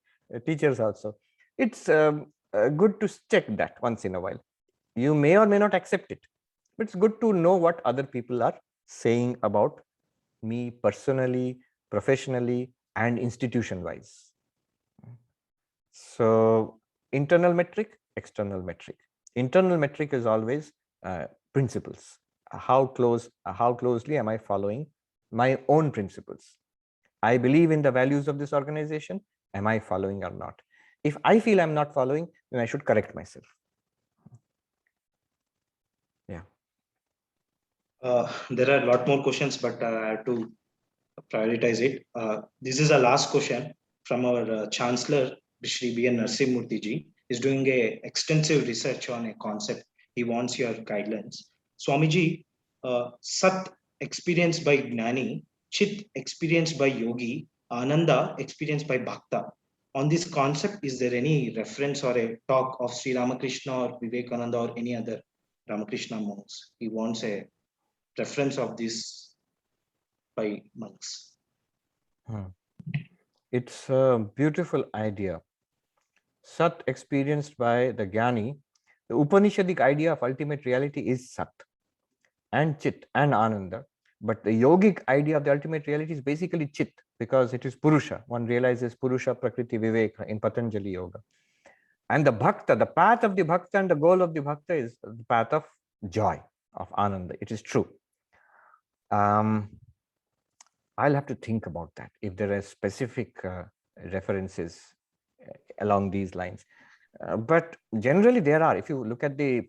teachers also. It's good to check that once in a while. You may or may not accept it, but it's good to know what other people are saying about me personally, professionally, and institution wise. So internal metric, external metric. Internal metric is always principles. How closely am I following my own principles? I believe in the values of this organization. Am I following or not? If I feel I'm not following, then I should correct myself. Yeah. There are a lot more questions, but I have to prioritize it. This is a last question from our Chancellor, Shri B. N. Narsimurthy ji. Is doing a extensive research on a concept. He wants your guidelines. Swamiji, Sat experienced by Gnani, Chit experienced by Yogi, Ananda experienced by Bhakta. On this concept, is there any reference or a talk of Sri Ramakrishna or Vivekananda or any other Ramakrishna monks? He wants a reference of this by monks. It's a beautiful idea. Sat experienced by the Jnani. The Upanishadic idea of ultimate reality is Sat and Chit and Ananda. But the yogic idea of the ultimate reality is basically Chit, because it is Purusha. One realizes Purusha, Prakriti, Viveka in Patanjali Yoga. And the Bhakta, the path of the Bhakta and the goal of the Bhakta is the path of joy, of Ananda. It is true. I'll have to think about that, if there are specific references along these lines. But generally there are. If you look at the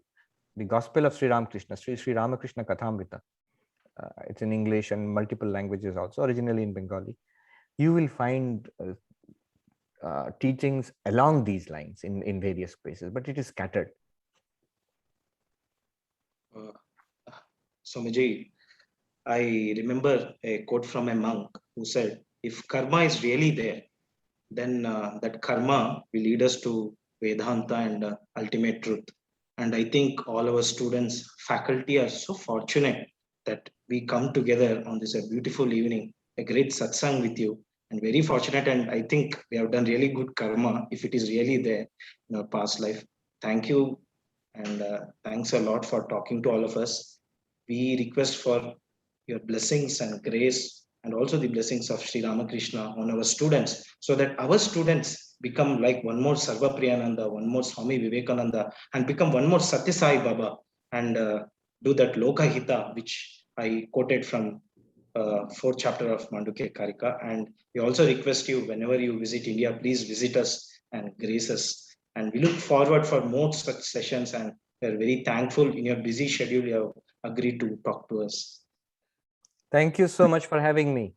Gospel of Sri Ramakrishna, Sri Ramakrishna Kathamrita, it's in English and multiple languages also, originally in Bengali, you will find teachings along these lines in various places, but it is scattered. Swamiji, I remember a quote from a monk who said, if karma is really there, then that karma will lead us to Vedanta and ultimate truth. And I think all our students, faculty are so fortunate that we come together on this beautiful evening, a great satsang with you, and very fortunate. And I think we have done really good karma if it is really there in our past life. Thank you, and thanks a lot for talking to all of us. We request for your blessings and grace, and also the blessings of Sri Ramakrishna on our students, so that our students become like one more Sarva Priyananda, one more Swami Vivekananda, and become one more Satya Sai Baba, and do that Loka Hita, which I quoted from fourth chapter of Mandukya Karika. And we also request you, whenever you visit India, please visit us and grace us. And we look forward for more such sessions, and we are very thankful in your busy schedule you have agreed to talk to us. Thank you so much for having me.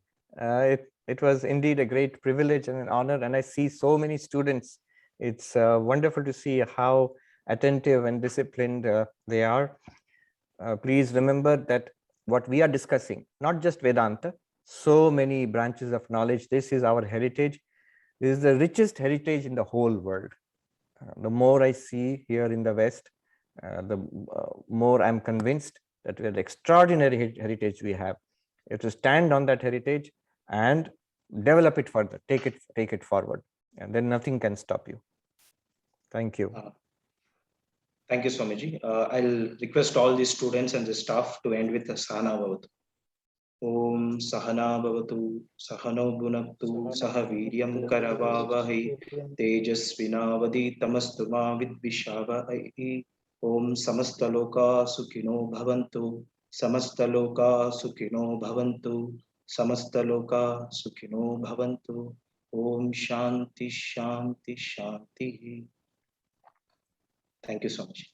It was indeed a great privilege and an honor, and I see so many students. It's wonderful to see how attentive and disciplined they are. Please remember that what we are discussing, not just Vedanta, so many branches of knowledge. This is our heritage. This is the richest heritage in the whole world. The more I see here in the West, the more I'm convinced that we have extraordinary heritage we have. You have to stand on that heritage and develop it further, take it forward, and then nothing can stop you. Thank you. Thank you, Swamiji. I'll request all the students and the staff to end with the Sahana Bhavatu. Om Sahana Bhavatu, Sahano Bhunaktu, Sahaviryam Karavavahi, Tejasvinavadi Tamastuma Vidvishavahi. Om Samastaloka Sukhino Bhavantu, Samastaloka Sukhino Bhavantu, Samastaloka Sukhino Bhavantu. Om Shanti Shanti Shanti. Thank you so much.